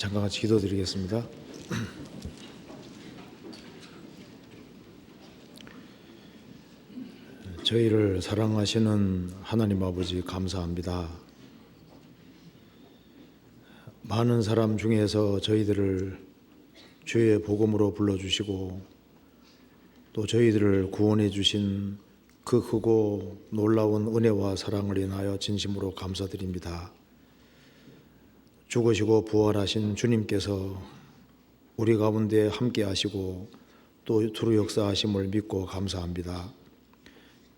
잠깐 같이 기도드리겠습니다. 저희를 사랑하시는 하나님 아버지 감사합니다. 많은 사람 중에서 저희들을 주의 복음으로 불러주시고 또 저희들을 구원해 주신 그 크고 놀라운 은혜와 사랑을 인하여 진심으로 감사드립니다. 죽으시고 부활하신 주님께서 우리 가운데 함께 하시고 또 두루 역사하심을 믿고 감사합니다.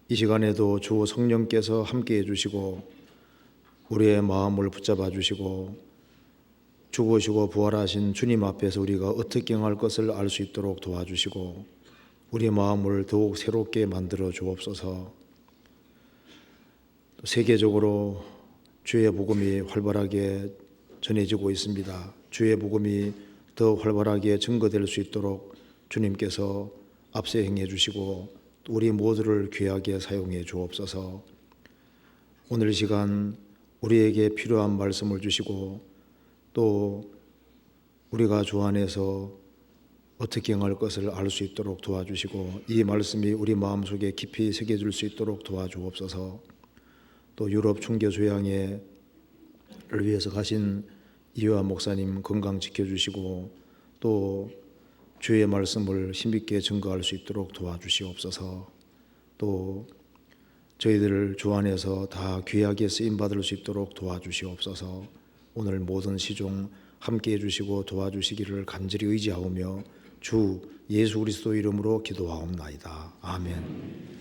이 시간에도 주 성령께서 함께 해주시고 우리의 마음을 붙잡아 주시고 죽으시고 부활하신 주님 앞에서 우리가 어떻게 행할 것을 알 수 있도록 도와주시고 우리의 마음을 더욱 새롭게 만들어 주옵소서. 세계적으로 주의 복음이 활발하게 전해지고 있습니다. 주의 복음이 더 활발하게 증거될 수 있도록 주님께서 앞서 행해 주시고 우리 모두를 귀하게 사용해 주옵소서. 오늘 이 시간 우리에게 필요한 말씀을 주시고 또 우리가 주 안에서 어떻게 행할 것을 알 수 있도록 도와주시고 이 말씀이 우리 마음속에 깊이 새겨질 수 있도록 도와주옵소서. 또 유럽 총교 조양회를 위해서 가신 이효한 목사님 건강 지켜주시고 또 주의 말씀을 힘있게 증거할 수 있도록 도와주시옵소서. 또 저희들을 주 안에서 다 귀하게 쓰임받을 수 있도록 도와주시옵소서. 오늘 모든 시종 함께 해주시고 도와주시기를 간절히 의지하오며 주 예수 그리스도 이름으로 기도하옵나이다. 아멘.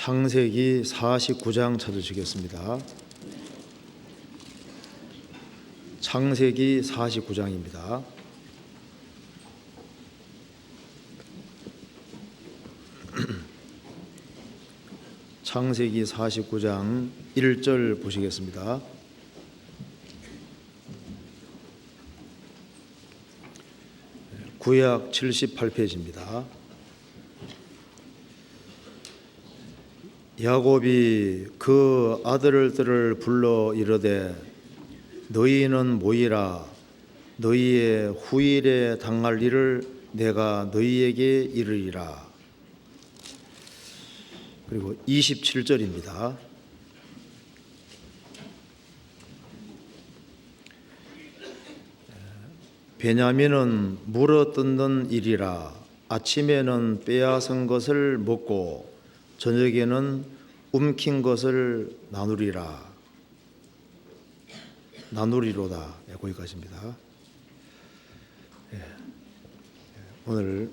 창세기 49장 찾으시겠습니다. 창세기 49장입니다. 창세기 49장 1절 보시겠습니다. 구약 78페이지입니다. 야곱이 그 아들들을 불러 이르되 너희는 모이라 너희의 후일에 당할 일을 내가 너희에게 이르리라. 그리고 27절입니다. 베냐민은 물어뜯는 일이라 아침에는 빼앗은 것을 먹고 저녁에는 움킨 것을 나누리로다. 거기까지입니다. 오늘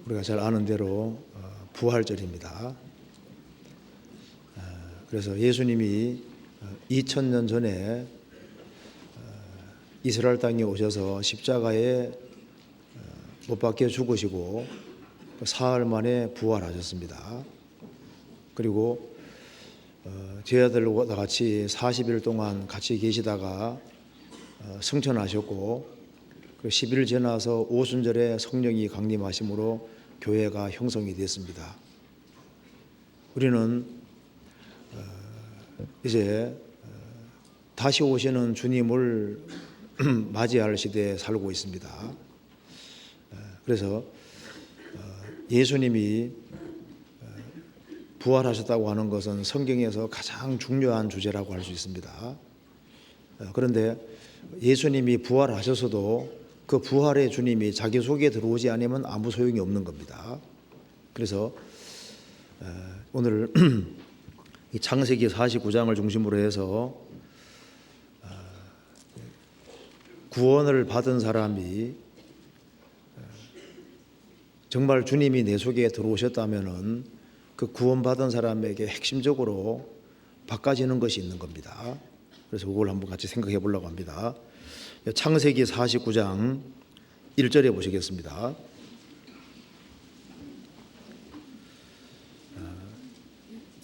우리가 잘 아는 대로 부활절입니다. 그래서 예수님이 2000년 전에 이스라엘 땅에 오셔서 십자가에 못 박혀 죽으시고 사흘 만에 부활하셨습니다. 그리고 제자들과 같이 40일 동안 같이 계시다가 승천하셨고 10일 지나서 오순절에 성령이 강림하심으로 교회가 형성이 됐습니다. 우리는 이제 다시 오시는 주님을 맞이할 시대에 살고 있습니다. 그래서 예수님이 부활하셨다고 하는 것은 성경에서 가장 중요한 주제라고 할 수 있습니다. 그런데 예수님이 부활하셔서도 그 부활의 주님이 자기 속에 들어오지 않으면 아무 소용이 없는 겁니다. 그래서 오늘 이 창세기 49장을 중심으로 해서 구원을 받은 사람이 정말 주님이 내 속에 들어오셨다면은 그 구원받은 사람에게 핵심적으로 바꿔지는 것이 있는 겁니다. 그래서 그걸 한번 같이 생각해 보려고 합니다. 창세기 49장 1절에 보시겠습니다.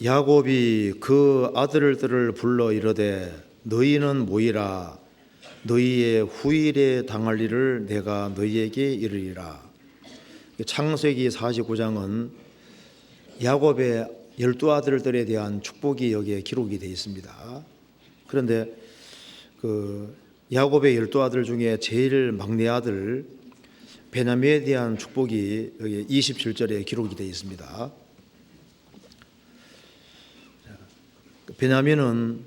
야곱이 그 아들들을 불러 이르되 너희는 모이라 너희의 후일에 당할 일을 내가 너희에게 이르리라. 창세기 49장은 야곱의 12아들들에 대한 축복이 여기에 기록이 되어 있습니다. 그런데 그 야곱의 12아들 중에 제일 막내 아들 베냐민에 대한 축복이 여기 27절에 기록이 되어 있습니다. 베냐민은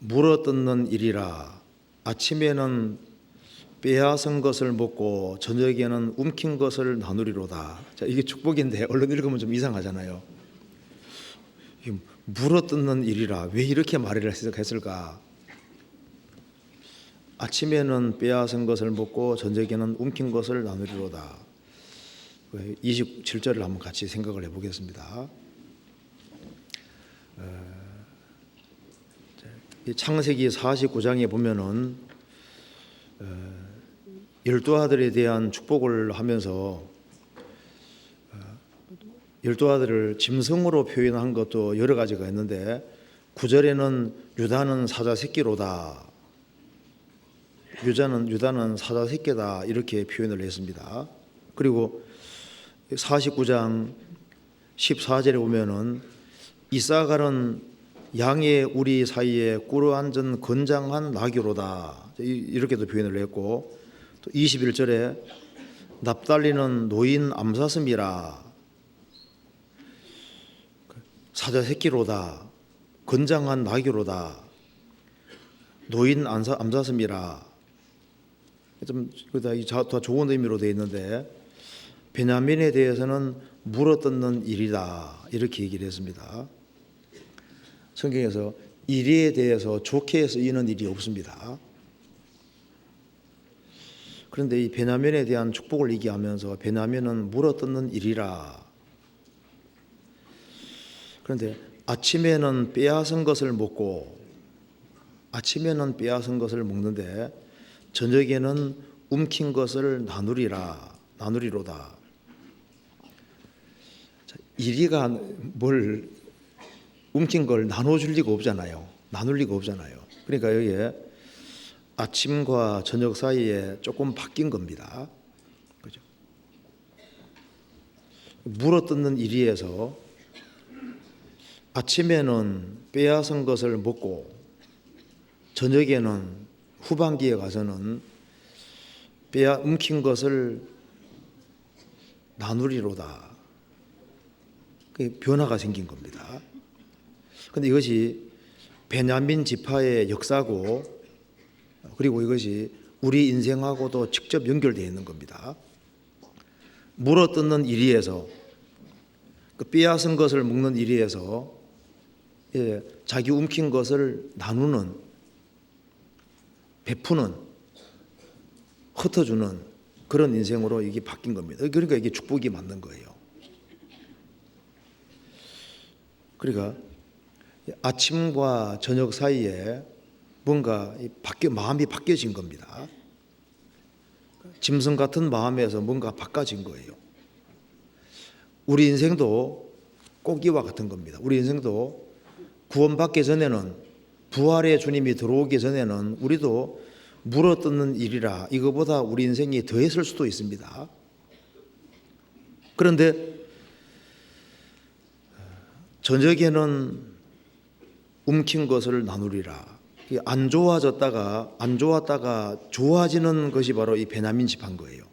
물어뜯는 일이라 아침에는 빼앗은 것을 먹고 저녁에는 움킨 것을 나누리로다. 자, 이게 축복인데 얼른 읽으면 좀 이상하잖아요. 물어뜯는 일이라 왜 이렇게 말을 했을까? 아침에는 빼앗은 것을 먹고 저녁에는 움킨 것을 나누리로다. 27절을 한번 같이 생각을 해보겠습니다. 창세기 49장에 보면은 12아들에 대한 축복을 하면서 12아들을 짐승으로 표현한 것도 여러 가지가 있는데 9절에는 유다는 사자 새끼로다. 유다는 사자 새끼다 이렇게 표현을 했습니다. 그리고 49장 14절에 보면은 이사갈은 양의 우리 사이에 꿇어앉은 건장한 나귀로다 이렇게도 표현을 했고 또 21절에 납달리는 노인 암사슴이라 사자 새끼로다 건장한 나귀로다 노인 암사슴이라 좀 더 좋은 의미로 되어 있는데 베냐민에 대해서는 물어뜯는 일이다 이렇게 얘기를 했습니다. 성경에서 일에 대해서 좋게 쓰이는 일이 없습니다. 그런데 이 베냐민에 대한 축복을 얘기하면서 베냐민은 물어뜯는 일이라. 그런데 아침에는 빼앗은 것을 먹고 아침에는 빼앗은 것을 먹는데 저녁에는 움킨 것을 나누리로다. 이리가 뭘 움킨 걸 나눠줄 리가 없잖아요. 나눌 리가 없잖아요. 그러니까 여기에 아침과 저녁 사이에 조금 바뀐 겁니다. 그죠? 물어뜯는 일이에서 아침에는 빼앗은 것을 먹고 저녁에는 후반기에 가서는 움킨 것을 나누리로다. 그 변화가 생긴 겁니다. 그런데 이것이 베냐민 지파의 역사고, 그리고 이것이 우리 인생하고도 직접 연결되어 있는 겁니다. 물어뜯는 이리에서, 그 빼앗은 것을 먹는 이리에서 자기 움킨 것을 나누는, 베푸는, 흩어주는 그런 인생으로 이게 바뀐 겁니다. 그러니까 이게 축복이 맞는 거예요. 그러니까 아침과 저녁 사이에 뭔가 마음이 바뀌어진 겁니다. 짐승 같은 마음에서 뭔가 바꿔진 거예요. 우리 인생도 꼭 이와 같은 겁니다. 우리 인생도 구원받기 전에는, 부활의 주님이 들어오기 전에는 우리도 물어뜯는 일이라 이거보다 우리 인생이 더했을 수도 있습니다. 그런데 저녁에는 움킨 것을 나누리라. 안 좋았다가 좋아지는 것이 바로 이 베냐민 지파인 거예요.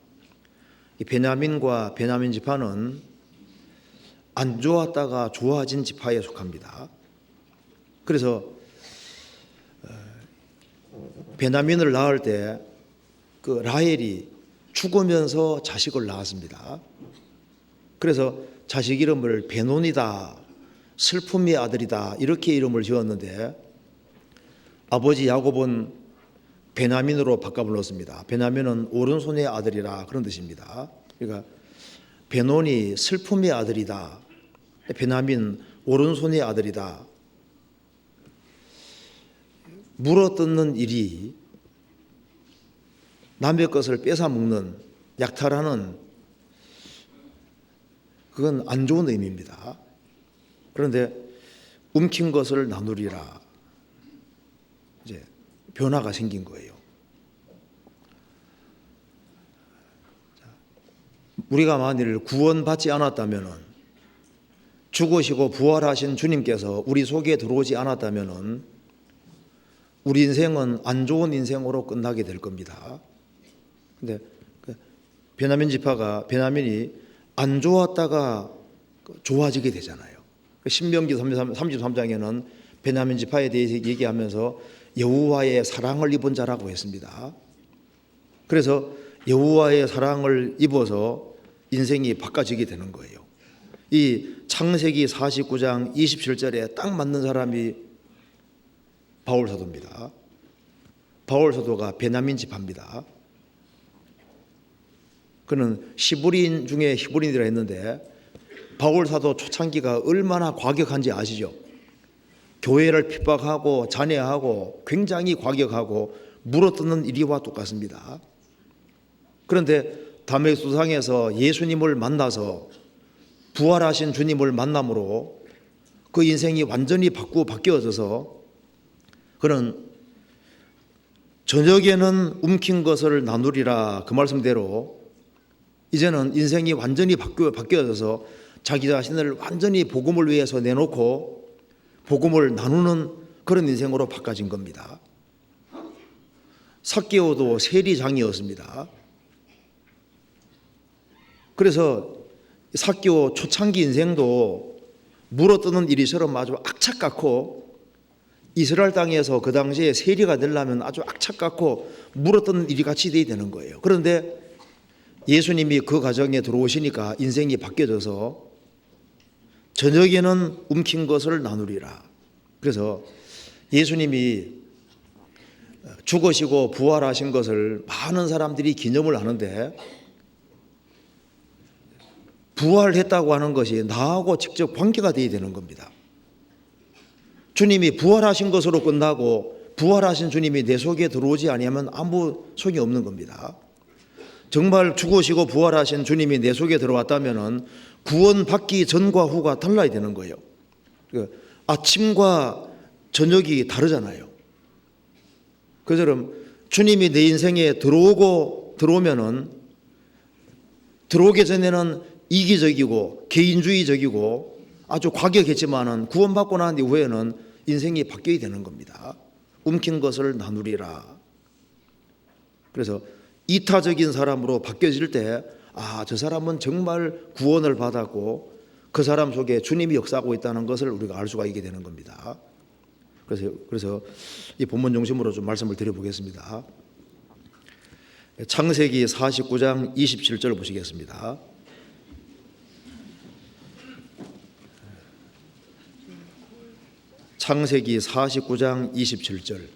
이 베냐민과 베냐민 지파는 안 좋았다가 좋아진 지파에 속합니다. 그래서 베냐민을 낳을 때 그 라헬이 죽으면서 자식을 낳았습니다. 그래서 자식 이름을 베논이다, 슬픔의 아들이다, 이렇게 이름을 지었는데 아버지 야곱은 베냐민으로 바꿔 불렀습니다. 베냐민은 오른손의 아들이라 그런 뜻입니다. 그러니까 베논이 슬픔의 아들이다, 베냐민 오른손의 아들이다. 물어뜯는 일이, 남의 것을 뺏어먹는, 약탈하는, 그건 안 좋은 의미입니다. 그런데 움킨 것을 나누리라, 이제 변화가 생긴 거예요. 우리가 만일 구원받지 않았다면은, 죽으시고 부활하신 주님께서 우리 속에 들어오지 않았다면은 우리 인생은 안 좋은 인생으로 끝나게 될 겁니다. 근데 베냐민이 안 좋았다가 좋아지게 되잖아요. 신명기 33장에는 베냐민 지파에 대해서 얘기하면서 여호와의 사랑을 입은 자라고 했습니다. 그래서 여호와의 사랑을 입어서 인생이 바꿔지게 되는 거예요. 이 창세기 49장 27절에 딱 맞는 사람이 바울 사도입니다. 바울 사도가 베냐민 지파입니다. 그는 히브리인 중에 히브리인이라 했는데 바울 사도 초창기가 얼마나 과격한지 아시죠? 교회를 핍박하고 잔해하고 굉장히 과격하고 물어뜯는 일이와 똑같습니다. 그런데 다메섹수상에서 예수님을 만나서 부활하신 주님을 만남으로 그 인생이 완전히 바뀌어져서 그는 저녁에는 움킨 것을 나누리라, 그 말씀대로 이제는 인생이 완전히 바뀌어져서 자기 자신을 완전히 복음을 위해서 내놓고 복음을 나누는 그런 인생으로 바꿔진 겁니다. 삭개오도 세리장이었습니다. 그래서 삭개오 초창기 인생도 물어뜯는 일이처럼 아주 악착같고, 이스라엘 땅에서 그 당시에 세리가 되려면 아주 악착같고 물어뜯는 일이 같이 돼야 되는 거예요. 그런데 예수님이 그 가정에 들어오시니까 인생이 바뀌어져서 저녁에는 움킨 것을 나누리라. 그래서 예수님이 죽으시고 부활하신 것을 많은 사람들이 기념을 하는데, 부활했다고 하는 것이 나하고 직접 관계가 되어야 되는 겁니다. 주님이 부활하신 것으로 끝나고 부활하신 주님이 내 속에 들어오지 아니하면 아무 소용이 없는 겁니다. 정말 죽으시고 부활하신 주님이 내 속에 들어왔다면 구원받기 전과 후가 달라야 되는 거예요. 아침과 저녁이 다르잖아요. 그처럼 주님이 내 인생에 들어오면은, 들어오기 전에는 이기적이고 개인주의적이고 아주 과격했지만은 구원받고 난 이후에는 인생이 바뀌어야 되는 겁니다. 움킨 것을 나누리라. 그래서 이타적인 사람으로 바뀌어질 때 저 사람은 정말 구원을 받았고 그 사람 속에 주님이 역사하고 있다는 것을 우리가 알 수가 있게 되는 겁니다. 그래서 이 본문 중심으로 좀 말씀을 드려보겠습니다. 창세기 49장 27절 보시겠습니다. 창세기 49장 27절.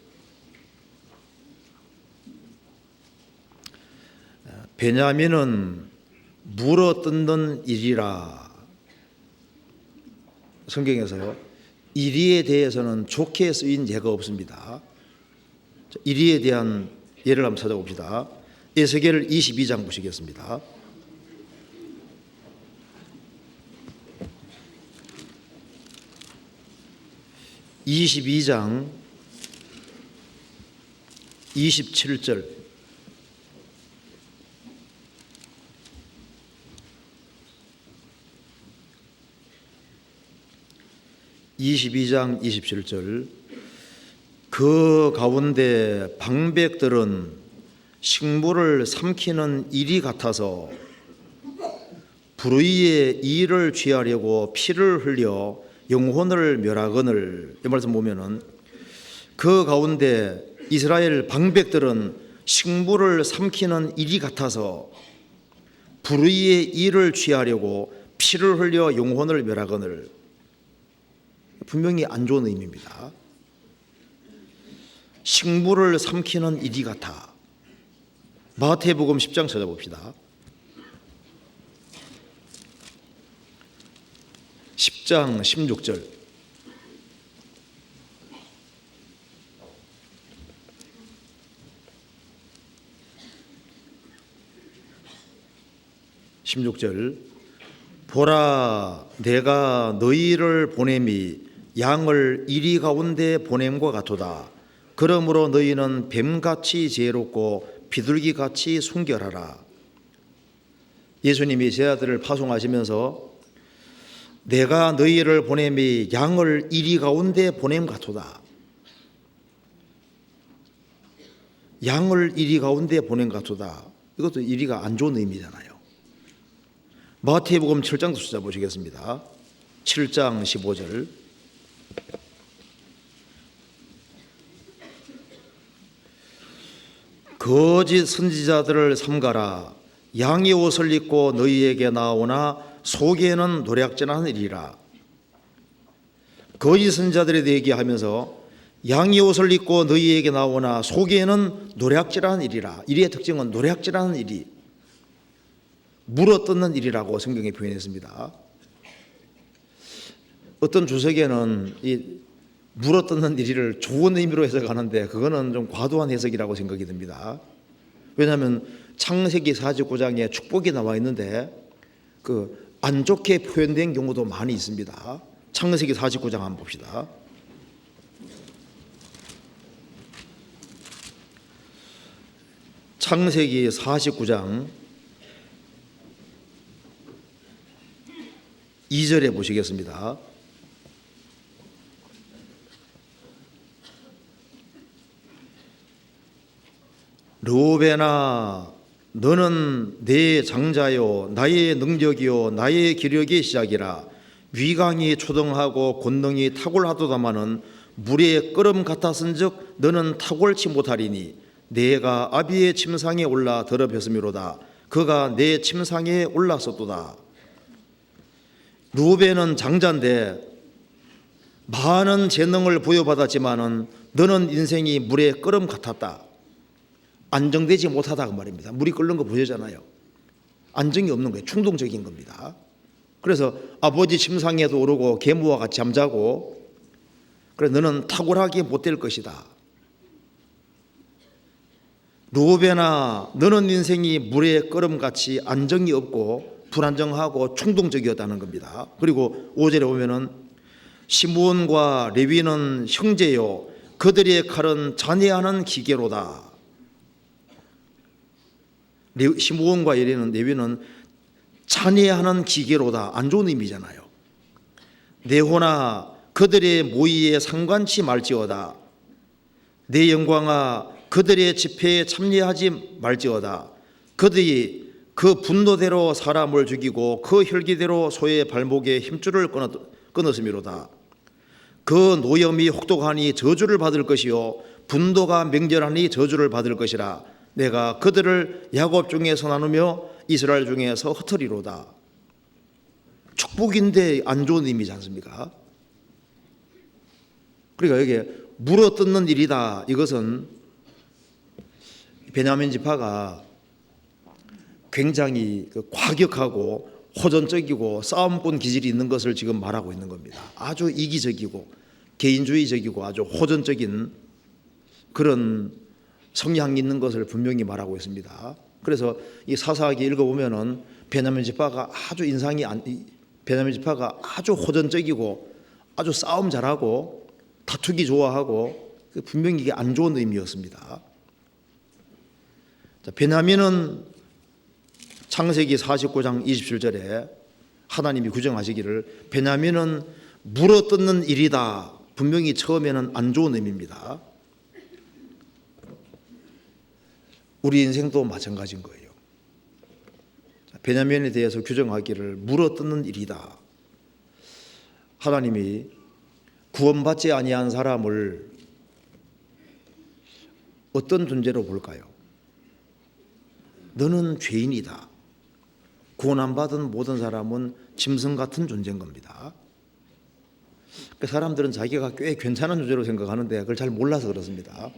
베냐민은 물어뜯는 일이라. 성경에서요, 이리에 대해서는 좋게 쓰인 예가 없습니다. 이리에 대한 예를 한번 찾아봅시다. 에스겔 22장 보시겠습니다. (22장) 27절. (22장) 27절. 그 가운데 방백들은 식물을 삼키는 이리 같아서 불의의 이를 취하려고 피를 흘려 영혼을 멸하거늘. 이 말씀 보면은 그 가운데 이스라엘 방백들은 식물을 삼키는 이리 같아서 불의의 이를 취하려고 피를 흘려 영혼을 멸하거늘. 분명히 안 좋은 의미입니다. 식물을 삼키는 이리 같아. 마태복음 10장 찾아봅시다. 10장 16절. 보라, 내가 너희를 보냄이 양을 이리 가운데 보냄과 같도다. 그러므로 너희는 뱀같이 지혜롭고 비둘기같이 순결하라. 예수님이 제 아들을 파송하시면서 내가 너희를 보냄이 양을 이리 가운데 보냄 같도다. 양을 이리 가운데 보냄 같도다. 이것도 이리가 안 좋은 의미잖아요. 마태복음 7장 찾아보시겠습니다. 7장 15절. 거짓 선지자들을 삼가라. 양의 옷을 입고 너희에게 나오나 속에는 노략질하느니라. 거짓 선지자들에 대해 얘기하면서 양의 옷을 입고 너희에게 나오나 속에는 노략질하는 일이라. 이리의 특징은 노략질하는 일이, 물어뜯는 일이라고 성경에 표현했습니다. 어떤 주석에는 이 물어뜯는 일을 좋은 의미로 해석하는데 그거는 좀 과도한 해석이라고 생각이 듭니다. 왜냐하면 창세기 49장에 축복이 나와 있는데 안 좋게 표현된 경우도 많이 있습니다. 창세기 49장 한번 봅시다. 창세기 49장 2절에 보시겠습니다. 르우벤아, 너는 내 장자요 나의 능력이요 나의 기력의 시작이라. 위강이 초등하고 권능이 탁월하도다마는 물의 끓음 같았은즉 너는 탁월치 못하리니 내가 아비의 침상에 올라 더럽혔음이로다. 그가 내 침상에 올랐었도다. 르우벤은 장자인데 많은 재능을 부여받았지만은 너는 인생이 물의 끓음 같았다. 안정되지 못하다 그 말입니다. 물이 끓는 거 보여잖아요. 안정이 없는 거예요. 충동적인 겁니다. 그래서 아버지 침상에도 오르고 계무와 같이 잠자고, 그래 너는 탁월하게 못될 것이다. 르우벤아, 너는 인생이 물의 끓음같이 안정이 없고 불안정하고 충동적이었다는 겁니다. 그리고 5절에 보면은 시므온과 레위는 형제요 그들의 칼은 잔해하는 기계로다. 시므온과 레위는 잔해하는 기계로다. 안 좋은 의미잖아요. 네호나 그들의 모의에 상관치 말지어다. 내 영광아 그들의 집회에 참여하지 말지어다. 그들이 그 분노대로 사람을 죽이고 그 혈기대로 소의 발목에 힘줄을 끊었음이로다. 그 노염이 혹독하니 저주를 받을 것이요 분노가 맹렬하니 저주를 받을 것이라. 내가 그들을 야곱 중에서 나누며 이스라엘 중에서 흩으리로다. 축복인데 안 좋은 의미지 않습니까? 그러니까 여기에 물어뜯는 일이다. 이것은 베냐민 지파가 굉장히 과격하고 호전적이고 싸움꾼 기질이 있는 것을 지금 말하고 있는 겁니다. 아주 이기적이고 개인주의적이고 아주 호전적인 그런 성향이 있는 것을 분명히 말하고 있습니다. 그래서 이 사사기 읽어보면은 베냐민 지파가 아주 호전적이고 아주 싸움 잘하고 다투기 좋아하고 분명히 이게 안 좋은 의미였습니다. 베냐민은 창세기 49장 27절에 하나님이 규정하시기를 베냐민은 물어뜯는 일이다. 분명히 처음에는 안 좋은 의미입니다. 우리 인생도 마찬가지인 거예요. 베냐민에 대해서 규정하기를 물어뜯는 일이다. 하나님이 구원받지 아니한 사람을 어떤 존재로 볼까요? 너는 죄인이다. 구원 안 받은 모든 사람은 짐승 같은 존재인 겁니다. 사람들은 자기가 꽤 괜찮은 존재로 생각하는데 그걸 잘 몰라서 그렇습니다.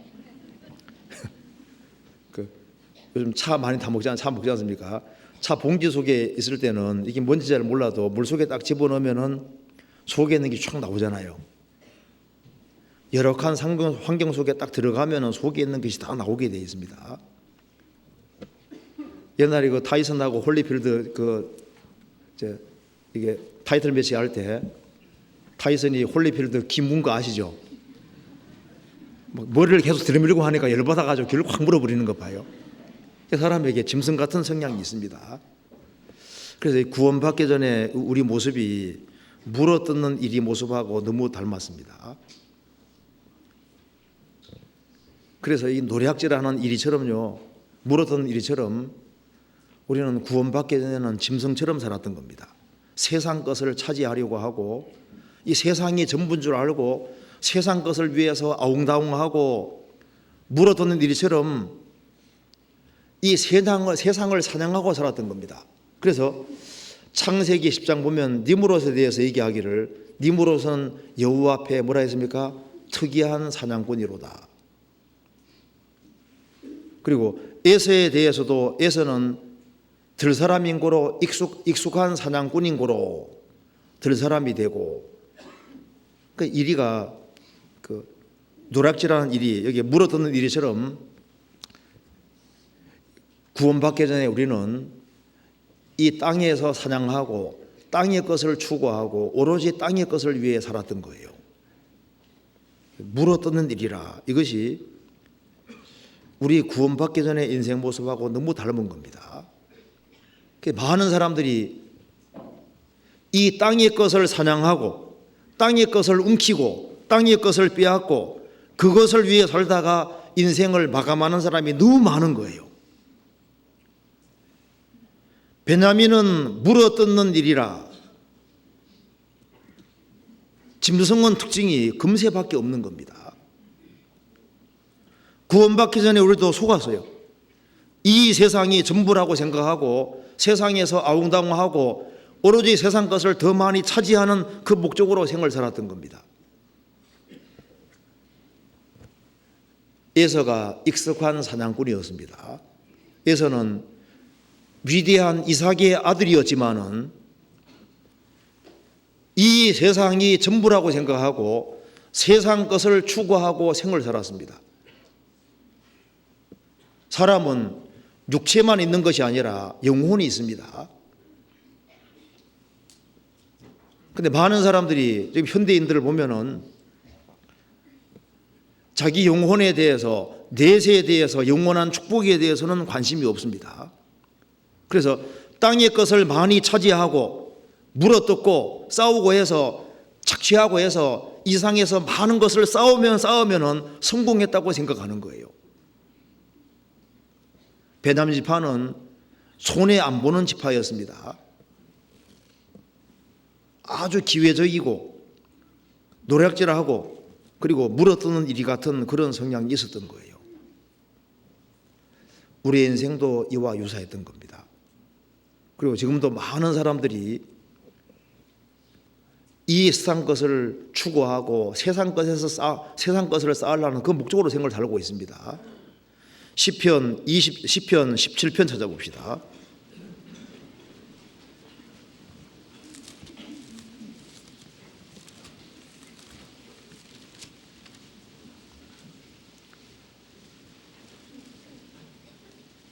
요즘 차 많이 차 먹지 않습니까? 차 봉지 속에 있을 때는 이게 뭔지 잘 몰라도 물 속에 딱 집어넣으면은 속에 있는 게 쫙 나오잖아요. 열악한 환경 속에 딱 들어가면은 속에 있는 것이 다 나오게 되어 있습니다. 옛날에 그 타이슨하고 홀리필드 이게 타이틀 매치 할 때 타이슨이 홀리필드 김문 거 아시죠? 머리를 계속 들이밀고 하니까 열받아가지고 귀를 확 물어버리는 거 봐요. 사람에게 짐승 같은 성향이 있습니다. 그래서 구원받기 전에 우리 모습이 물어뜯는 일이 모습하고 너무 닮았습니다. 그래서 이 노략질하는 일이처럼요, 물어뜯는 일이처럼 우리는 구원받기 전에는 짐승처럼 살았던 겁니다. 세상 것을 차지하려고 하고 이 세상이 전부인 줄 알고 세상 것을 위해서 아웅다웅하고 물어뜯는 일이처럼 이 세상을 사냥하고 살았던 겁니다. 그래서 창세기 10장 보면 니므롯에 대해서 얘기하기를 니므롯은 여호와 앞에 뭐라 했습니까? 특이한 사냥꾼이로다. 그리고 에서에 대해서도 에서는 들사람인 고로 익숙한 사냥꾼인 고로 들사람이 되고 그 이리가 누락질하는 일이 여기 물어뜯는 일이처럼 구원받기 전에 우리는 이 땅에서 사냥하고 땅의 것을 추구하고 오로지 땅의 것을 위해 살았던 거예요. 물어뜯는 일이라 이것이 우리 구원받기 전에 인생 모습하고 너무 닮은 겁니다. 많은 사람들이 이 땅의 것을 사냥하고 땅의 것을 움키고 땅의 것을 빼앗고 그것을 위해 살다가 인생을 마감하는 사람이 너무 많은 거예요. 베냐민은 물어뜯는 일이라 짐승은 특징이 금세밖에 없는 겁니다. 구원받기 전에 우리도 속았어요. 이 세상이 전부라고 생각하고 세상에서 아웅다웅하고 오로지 세상 것을 더 많이 차지하는 그 목적으로 생을 살았던 겁니다. 에서가 익숙한 사냥꾼이었습니다. 에서는 위대한 이삭의 아들이었지만은 이 세상이 전부라고 생각하고 세상 것을 추구하고 생을 살았습니다. 사람은 육체만 있는 것이 아니라 영혼이 있습니다. 근데 많은 사람들이 지금 현대인들을 보면은 자기 영혼에 대해서, 내세에 대해서, 영원한 축복에 대해서는 관심이 없습니다. 그래서 땅의 것을 많이 차지하고 물어뜯고 싸우고 해서 착취하고 해서 이 세상에서 많은 것을 쌓으면은 성공했다고 생각하는 거예요. 베냐민 지파는 손해 안 보는 지파였습니다. 아주 기회적이고 노략질하고 그리고 물어뜯는 일이 같은 그런 성향이 있었던 거예요. 우리의 인생도 이와 유사했던 겁니다. 그리고 지금도 많은 사람들이 이 세상 것을 추구하고 세상 것을 쌓으려는 그 목적으로 생각을 살고 있습니다. 시편 17편 찾아봅시다.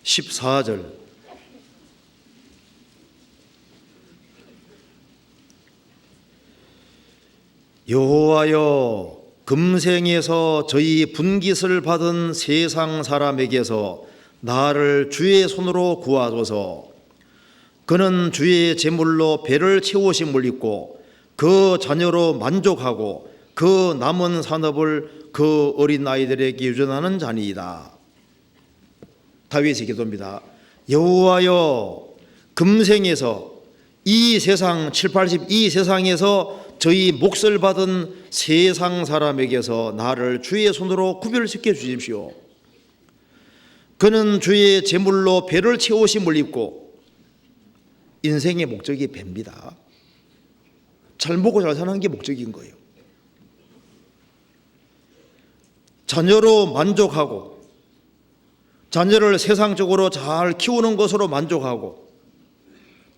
(14절) 여호와여, 금생에서 저희 분깃을 받은 세상 사람에게서 나를 주의 손으로 구하소서. 그는 주의 제물로 배를 채우심을 입고 그 자녀로 만족하고 그 남은 산업을 그 어린 아이들에게 유전하는 자니이다. 다윗의 기도입니다. 여호와여, 금생에서 이 세상 7, 80 이 세상에서 저희 몫을 받은 세상 사람에게서 나를 주의 손으로 구별시켜 주십시오. 그는 주의 제물로 배를 채우심을 입고, 인생의 목적이 배입니다. 잘 먹고 잘 사는 게 목적인 거예요. 자녀로 만족하고 자녀를 세상적으로 잘 키우는 것으로 만족하고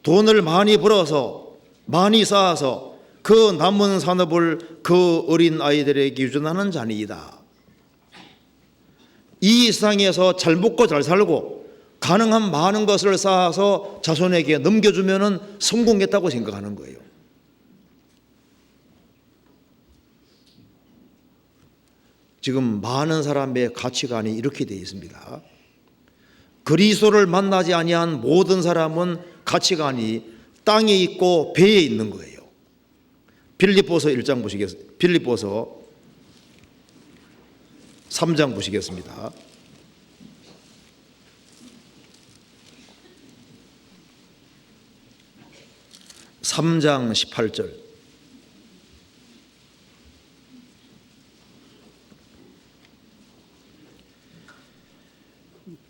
돈을 많이 벌어서 많이 쌓아서 그 남은 산업을 그 어린 아이들에게 유전하는 자니이다. 이 세상에서 잘 먹고 잘 살고 가능한 많은 것을 쌓아서 자손에게 넘겨주면 성공했다고 생각하는 거예요. 지금 많은 사람의 가치관이 이렇게 되어 있습니다. 그리스도를 만나지 아니한 모든 사람은 가치관이 땅에 있고 배에 있는 거예요. 빌립보서 1장 보시겠습니다. 빌립보서 3장 보시겠습니다. (3장 18절)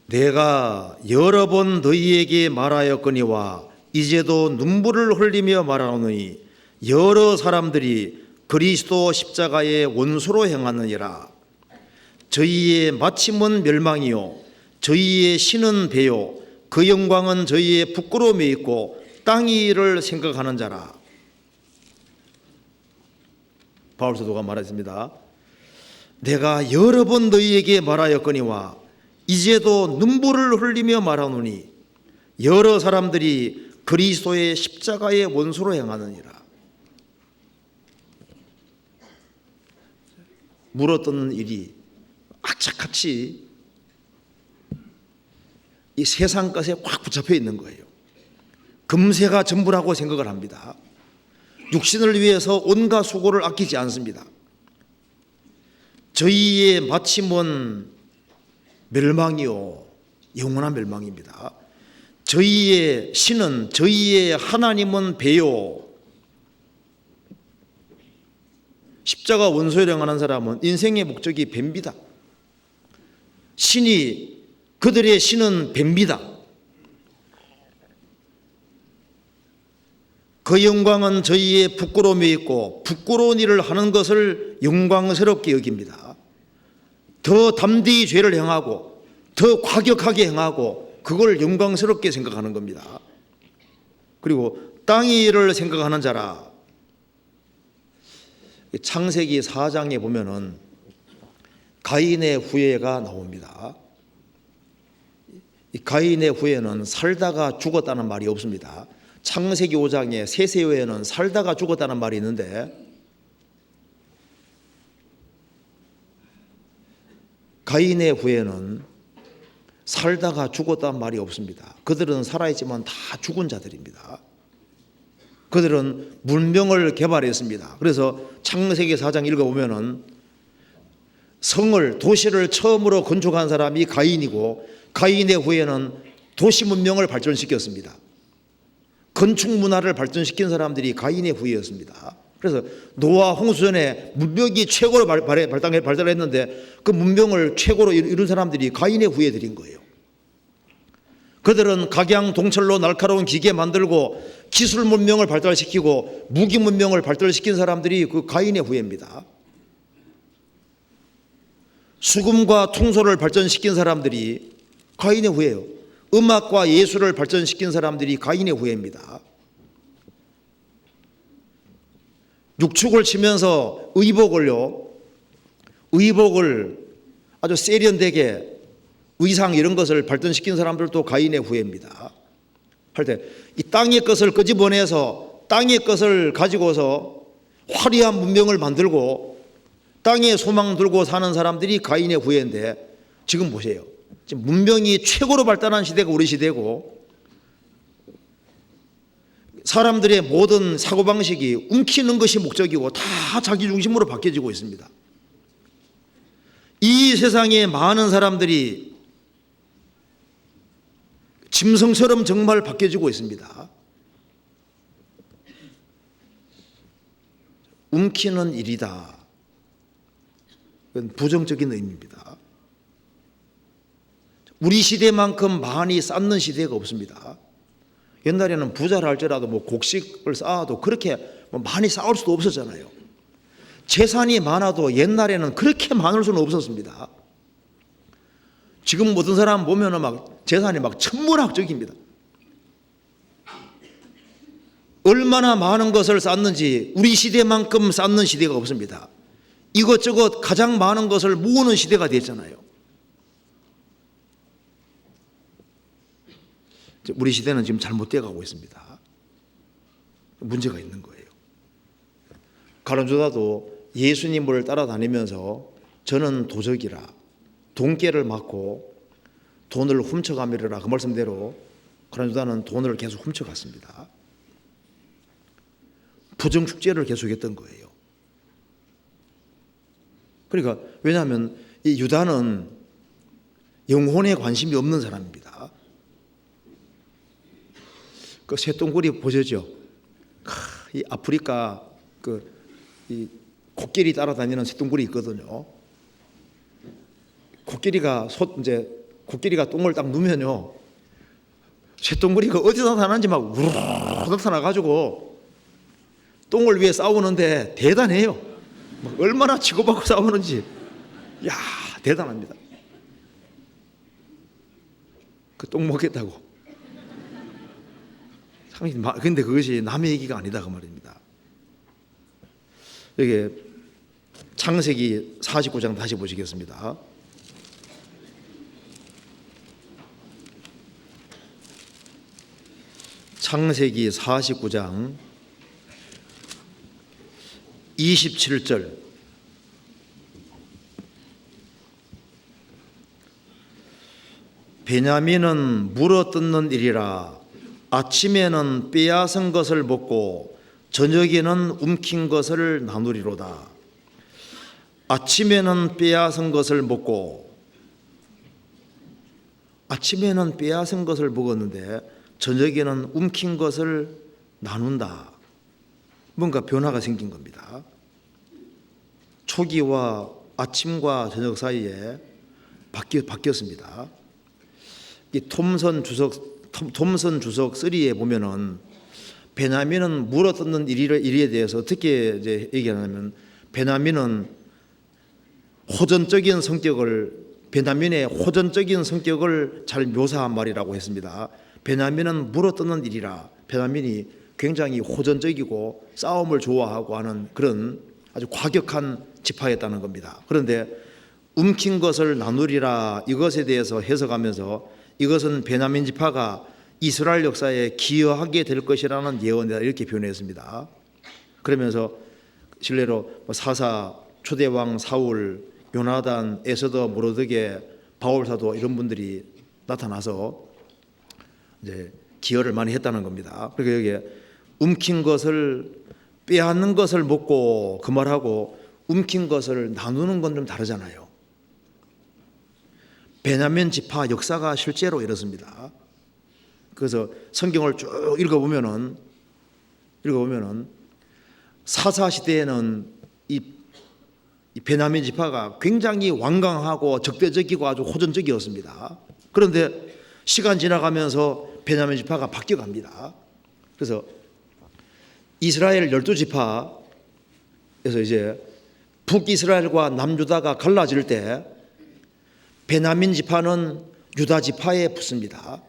내가 여러 번 너희에게 말하였거니와 이제도 눈물을 흘리며 말하노니 여러 사람들이 그리스도 십자가의 원수로 행하느니라. 저희의 마침은 멸망이요 저희의 신은 배요 그 영광은 저희의 부끄러움에 있고 땅의 일을 생각하는 자라. 바울 사도가 말했습니다. 내가 여러 번 너희에게 말하였거니와 이제도 눈물을 흘리며 말하노니 여러 사람들이 그리스도의 십자가의 원수로 행하느니라. 물어뜯는 일이 악착같이 이 세상 것에 확 붙잡혀 있는 거예요. 금세가 전부라고 생각을 합니다. 육신을 위해서 온갖 수고를 아끼지 않습니다. 저희의 마침은 멸망이요 영원한 멸망입니다. 저희의 신은 저희의 하나님은 배요. 십자가 원수에 행하는 사람은 인생의 목적이 배입니다. 그들의 신은 배입니다. 그 영광은 저희의 부끄러움에 있고 부끄러운 일을 하는 것을 영광스럽게 여깁니다. 더 담대히 죄를 행하고 더 과격하게 행하고 그걸 영광스럽게 생각하는 겁니다. 그리고 땅의 일을 생각하는 자라. 창세기 4장에 보면은 가인의 후예가 나옵니다. 이 가인의 후예는 살다가 죽었다는 말이 없습니다. 창세기 5장에 셋의 살다가 죽었다는 말이 있는데 가인의 후예는 살다가 죽었다는 말이 없습니다. 그들은 살아있지만 다 죽은 자들입니다. 그들은 문명을 개발했습니다. 그래서 창세기 4장 읽어보면은 도시를 처음으로 건축한 사람이 가인이고 가인의 후예는 도시 문명을 발전시켰습니다. 건축 문화를 발전시킨 사람들이 가인의 후예였습니다. 그래서 노아 홍수전에 문명이 최고로 발달했는데 그 문명을 최고로 이룬 사람들이 가인의 후예들인 거예요. 그들은 각양동철로 날카로운 기계 만들고 기술 문명을 발달시키고 무기 문명을 발달시킨 사람들이 그 가인의 후예입니다. 수금과 통솔을 발전시킨 사람들이 가인의 후예예요. 음악과 예술을 발전시킨 사람들이 가인의 후예입니다. 육축을 치면서 의복을 아주 세련되게 의상 이런 것을 발전시킨 사람들도 가인의 후예입니다. 할 때 이 땅의 것을 끄집어내서 땅의 것을 가지고서 화려한 문명을 만들고 땅에 소망 들고 사는 사람들이 가인의 후예인데 지금 보세요. 지금 문명이 최고로 발달한 시대가 우리 시대고 사람들의 모든 사고방식이 움키는 것이 목적이고 다 자기 중심으로 바뀌어지고 있습니다. 이 세상에 많은 사람들이 짐승처럼 정말 바뀌어지고 있습니다. 움키는 일이다. 그건 부정적인 의미입니다. 우리 시대만큼 많이 쌓는 시대가 없습니다. 옛날에는 부자라 할지라도 뭐 곡식을 쌓아도 그렇게 많이 쌓을 수도 없었잖아요. 재산이 많아도 옛날에는 그렇게 많을 수는 없었습니다. 지금 모든 사람 보면은 막 재산이 막 천문학적입니다. 얼마나 많은 것을 쌓는지 우리 시대만큼 쌓는 시대가 없습니다. 이것저것 가장 많은 것을 모으는 시대가 됐잖아요. 우리 시대는 지금 잘못되어 가고 있습니다. 문제가 있는 거예요. 가론유다도 예수님을 따라다니면서 저는 도적이라 돈깨를 맞고 돈을 훔쳐가미르라 그 말씀대로 가론유다는 돈을 계속 훔쳐갔습니다. 부정축제를 계속했던 거예요. 그러니까 왜냐하면 이 유다는 영혼에 관심이 없는 사람입니다. 그 쇠똥구리 보셨죠? 이 아프리카 이 코끼리 따라다니는 쇠똥구리 있거든요. 코끼리가 똥을 딱 누면요, 쇠똥구리가 어디서 나타나는지 막 우르르 나타나가지고 똥을 위해 싸우는데 대단해요. 얼마나 치고받고 싸우는지, 야 대단합니다. 그 똥 먹겠다고. 근데 그것이 남의 얘기가 아니다 그 말입니다. 여기 창세기 49장 다시 보시겠습니다. 창세기 49장 27절. 베냐민은 물어뜯는 일이라 아침에는 빼앗은 것을 먹고 저녁에는 움킨 것을 나누리로다. 아침에는 빼앗은 것을 먹고, 아침에는 빼앗은 것을 먹었는데 저녁에는 움킨 것을 나눈다. 뭔가 변화가 생긴 겁니다. 초기와 아침과 저녁 사이에 바뀌었습니다. 이 톰슨 주석 3에 보면은 베냐민은 물어뜯는 일에 대해서 어떻게 이제 얘기하냐면, 베냐민의 호전적인 성격을 잘 묘사한 말이라고 했습니다. 베냐민은 물어뜯는 일이라. 베냐민이 굉장히 호전적이고 싸움을 좋아하고 하는 그런 아주 과격한 지파였다는 겁니다. 그런데 움킨 것을 나누리라, 이것에 대해서 해석하면서 이것은 베냐민 지파가 이스라엘 역사에 기여하게 될 것이라는 예언이다, 이렇게 표현했습니다. 그러면서 실례로 사사, 초대왕 사울, 요나단, 에스더, 모르드게, 바울사도 이런 분들이 나타나서 이제 기여를 많이 했다는 겁니다. 그리고 여기에 움킨 것을, 빼앗는 것을 먹고 그 말하고 움킨 것을 나누는 건 좀 다르잖아요. 베냐민 지파 역사가 실제로 이렇습니다. 그래서 성경을 쭉 읽어보면은 사사 시대에는 이 베냐민 지파가 굉장히 완강하고 적대적이고 아주 호전적이었습니다. 그런데 시간 지나가면서 베냐민 지파가 바뀌어갑니다. 그래서 이스라엘 12지파에서 이제 북이스라엘과 남유다가 갈라질 때 베냐민 지파는 유다 지파에 붙습니다.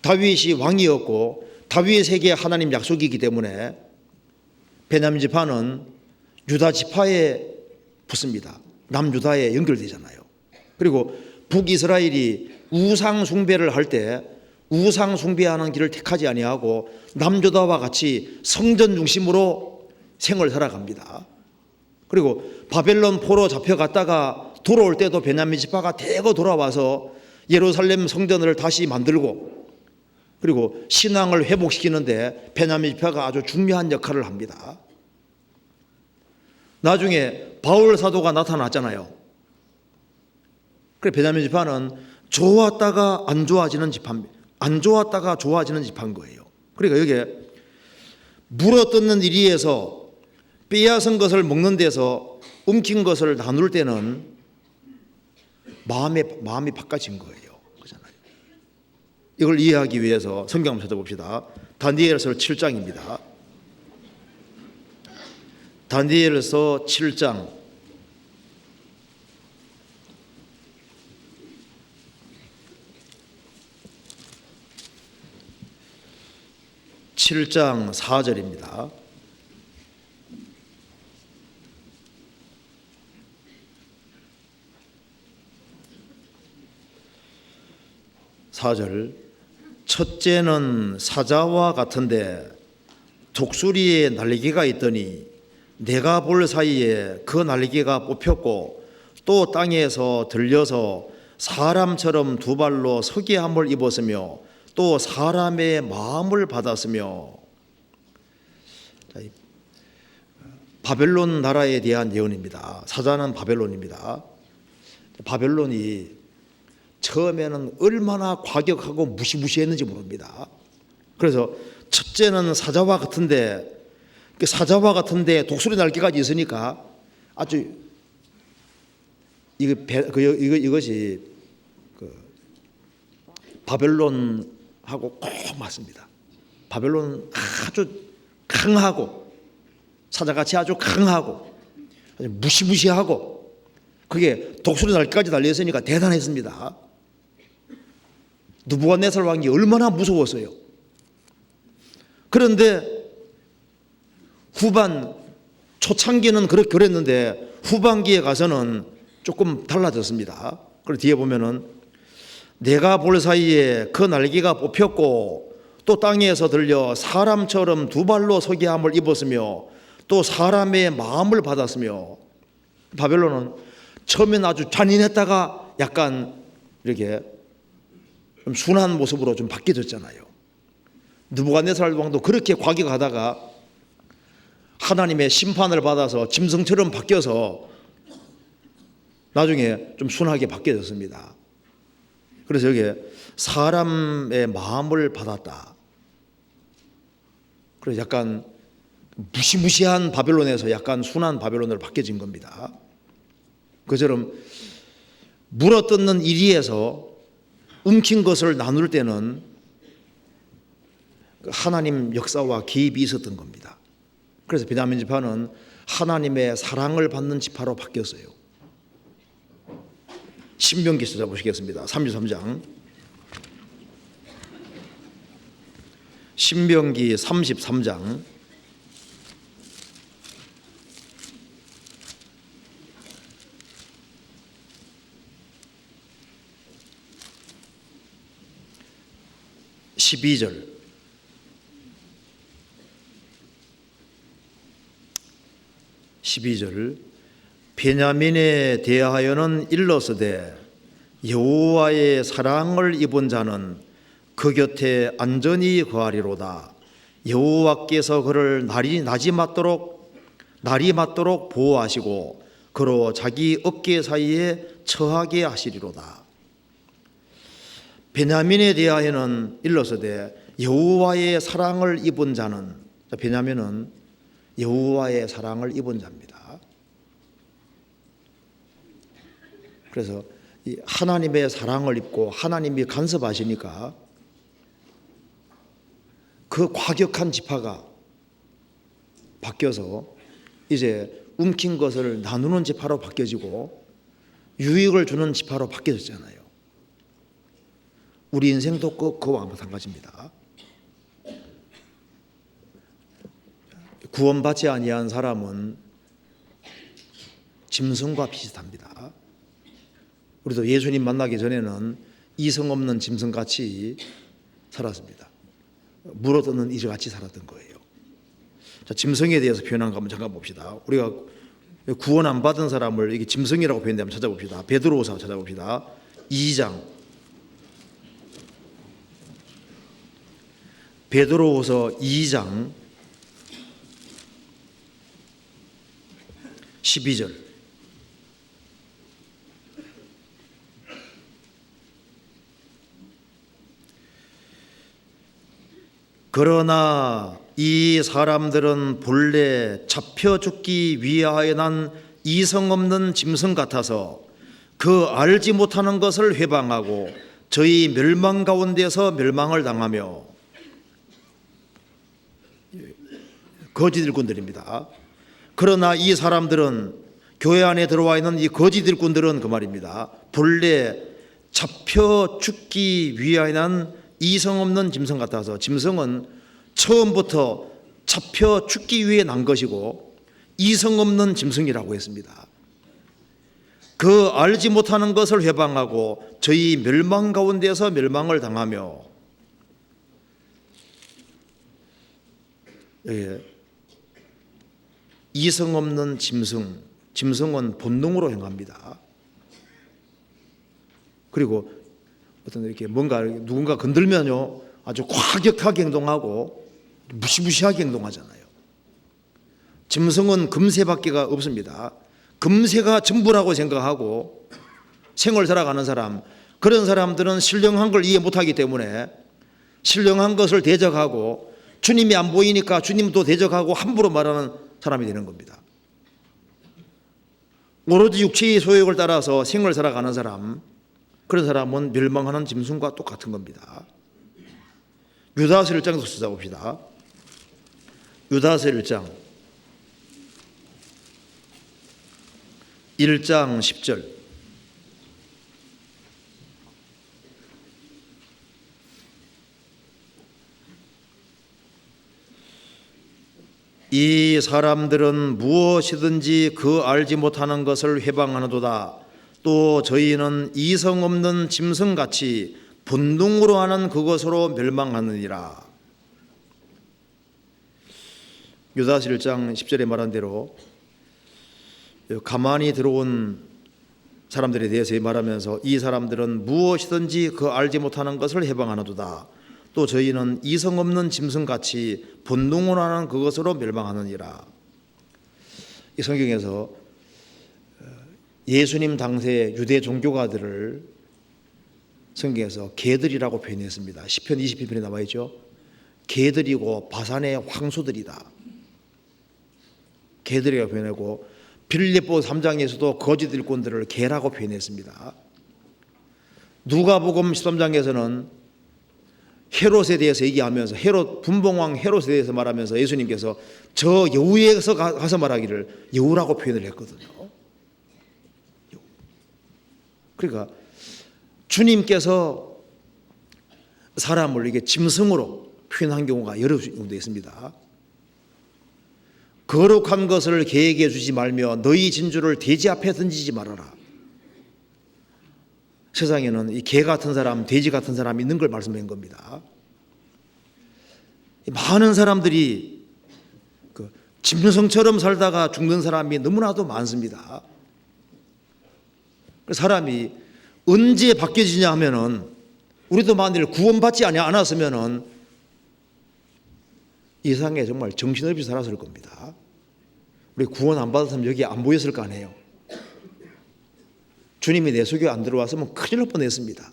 다윗이 왕이었고 다윗에게 하나님 약속이기 때문에 베냐민 지파는 유다 지파에 붙습니다. 남유다에 연결되잖아요. 그리고 북이스라엘이 우상 숭배를 할 때 우상 숭배하는 길을 택하지 아니하고 남유다와 같이 성전 중심으로 생을 살아갑니다. 그리고 바벨론 포로 잡혀갔다가 돌아올 때도 베냐민 지파가 대거 돌아와서 예루살렘 성전을 다시 만들고 그리고 신앙을 회복시키는데 베냐민 지파가 아주 중요한 역할을 합니다. 나중에 바울 사도가 나타났잖아요. 그래 베냐민 지파는 좋았다가 안 좋아지는 지파입니다. 안 좋았다가 좋아지는 지파인 거예요. 그러니까 여기에 물어뜯는 이리에서 빼앗은 것을 먹는 데서 움킨 것을 나눌 때는 마음이 바꿔진 거예요. 그렇잖아요. 이걸 이해하기 위해서 성경 한번 찾아봅시다. 다니엘서 7장입니다. 다니엘서 7장 7장 4절입니다. 첫째는 사자와 같은데 독수리의 날개가 있더니 내가 볼 사이에 그 날개가 뽑혔고 또 땅에서 들려서 사람처럼 두 발로 서기함을 입었으며 또 사람의 마음을 받았으며. 바벨론 나라에 대한 예언입니다. 사자는 바벨론입니다. 바벨론이 처음에는 얼마나 과격하고 무시무시했는지 모릅니다. 그래서 첫째는 사자와 같은데 독수리 날개까지 있으니까 아주 이것이 바벨론하고 꼭 맞습니다. 바벨론 아주 강하고 사자같이 아주 강하고 아주 무시무시하고 그게 독수리 날개까지 달려있으니까 대단했습니다. 느부갓네살 왕이 얼마나 무서웠어요. 그런데 초창기는 그랬는데 후반기에 가서는 조금 달라졌습니다. 그리고 뒤에 보면은 내가 볼 사이에 그 날개가 뽑혔고 또 땅에서 들려 사람처럼 두 발로 서기함을 입었으며 또 사람의 마음을 받았으며. 바벨론은 처음엔 아주 잔인했다가 약간 이렇게 좀 순한 모습으로 좀 바뀌어졌잖아요. 느부갓네살 왕도 그렇게 과격하다가 하나님의 심판을 받아서 짐승처럼 바뀌어서 나중에 좀 순하게 바뀌어졌습니다. 그래서 여기에 사람의 마음을 받았다. 그래서 약간 무시무시한 바벨론에서 약간 순한 바벨론으로 바뀌어진 겁니다. 그처럼 물어뜯는 이리에서 움킨 것을 나눌 때는 하나님 역사와 개입이 있었던 겁니다. 그래서 베냐민 지파는 하나님의 사랑을 받는 지파로 바뀌었어요. 신명기 찾아보시겠습니다. 33장 신명기 33장 12절 베냐민에 대하여는 일러서되 여호와의 사랑을 입은 자는 그 곁에 안전히 거하리로다. 여호와께서 그를 날이 맞도록 보호하시고 그로 자기 어깨 사이에 처하게 하시리로다. 베냐민에 대하여는 일러서되 여호와의 사랑을 입은 자는, 베냐민은 여호와의 사랑을 입은 자입니다. 그래서 이 하나님의 사랑을 입고 하나님이 간섭하시니까 그 과격한 지파가 바뀌어서 이제 움킨 것을 나누는 지파로 바뀌어지고 유익을 주는 지파로 바뀌어졌잖아요. 우리 인생도 그와 마찬가지입니다. 구원받지 아니한 사람은 짐승과 비슷합니다. 우리도 예수님 만나기 전에는 이성 없는 짐승같이 살았습니다. 물어뜯는 이같이 살았던 거예요. 자, 짐승에 대해서 표현한 거 한번 잠깐 봅시다. 우리가 구원 안 받은 사람을 이게 짐승이라고 표현되면 찾아봅시다. 베드로후서 찾아봅시다. 2장. 베드로후서 2장 12절. 그러나 이 사람들은 본래 잡혀 죽기 위하여 난 이성 없는 짐승 같아서 그 알지 못하는 것을 회방하고 저희 멸망 가운데서 멸망을 당하며, 거짓 일꾼들입니다. 그러나 이 사람들은, 교회 안에 들어와 있는 이 거짓 일꾼들은 그 말입니다. 본래 잡혀 죽기 위하여 난 이성 없는 짐승 같아서, 짐승은 처음부터 잡혀 죽기 위해 난 것이고 이성 없는 짐승이라고 했습니다. 그 알지 못하는 것을 회방하고 저희 멸망 가운데서 멸망을 당하며, 이성 없는 짐승, 짐승은 본능으로 행합니다. 그리고 어떤 이렇게 뭔가 누군가 건들면요 아주 과격하게 행동하고 무시무시하게 행동하잖아요. 짐승은 금세밖에가 없습니다. 금세가 전부라고 생각하고 생을 살아가는 사람, 그런 사람들은 신령한 걸 이해 못하기 때문에 신령한 것을 대적하고 주님이 안 보이니까 주님도 대적하고 함부로 말하는 사람이 되는 겁니다. 오로지 육체의 소욕을 따라서 생을 살아가는 사람, 그런 사람은 멸망하는 짐승과 똑같은 겁니다. 유다서 1장도 찾아봅시다. 유다서 1장 1장 10절. 이 사람들은 무엇이든지 그 알지 못하는 것을 회방하노도다. 또 저희는 이성 없는 짐승같이 본능으로 하는 그것으로 멸망하느니라. 유다서 1장 10절에 말한 대로 가만히 들어온 사람들에 대해서 말하면서 이 사람들은 무엇이든지 그 알지 못하는 것을 해방하노도다. 또 저희는 이성 없는 짐승같이 본능으로 하는 그것으로 멸망하느니라. 이 성경에서 예수님 당시의 유대 종교가들을 성경에서 개들이라고 표현했습니다. 시편 22편에 나와 있죠. 개들이고 바산의 황소들이다. 개들이라고 표현하고 빌립보 3장에서도 거짓 일꾼들을 개라고 표현했습니다. 누가복음 13장에서는 헤롯에 대해서 얘기하면서 분봉왕 헤롯에 대해서 말하면서 예수님께서 저 여우에서 가서 말하기를 여우라고 표현을 했거든요. 그러니까 주님께서 사람을 이게 짐승으로 표현한 경우가 여러 군데 있습니다. 거룩한 것을 개에게 주지 말며 너희 진주를 돼지 앞에 던지지 말아라. 세상에는 이 개 같은 사람, 돼지 같은 사람이 있는 걸 말씀드린 겁니다. 많은 사람들이 그 짐승처럼 살다가 죽는 사람이 너무나도 많습니다. 사람이 언제 바뀌어지냐 하면은, 우리도 만일 구원받지 않았으면은 이 세상에 정말 정신없이 살았을 겁니다. 우리 구원 안 받았으면 여기 안 보였을 거 아니에요. 주님이 내 속에 안 들어왔으면 큰일 날 뻔했습니다.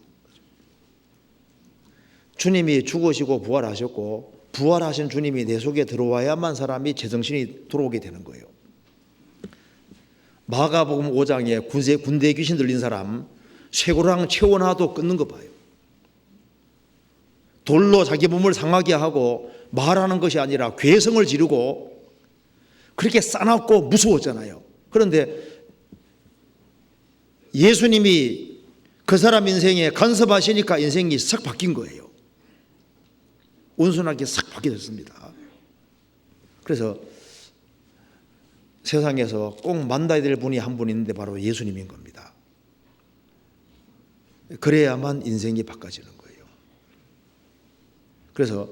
주님이 죽으시고 부활하셨고 부활하신 주님이 내 속에 들어와야만 사람이 제정신이 들어오게 되는 거예요. 마가복음 5장에 군대 귀신 들린 사람 쇠고랑 채워놔도 끊는 거 봐요. 돌로 자기 몸을 상하게 하고 말하는 것이 아니라 괴성을 지르고 그렇게 싸납고 무서웠잖아요. 그런데 예수님이 그 사람 인생에 간섭하시니까 인생이 싹 바뀐 거예요. 온순하게 싹 바뀌었습니다. 그래서 세상에서 꼭 만나야 될 분이 한 분 있는데 바로 예수님인 겁니다. 그래야만 인생이 바꿔지는 거예요. 그래서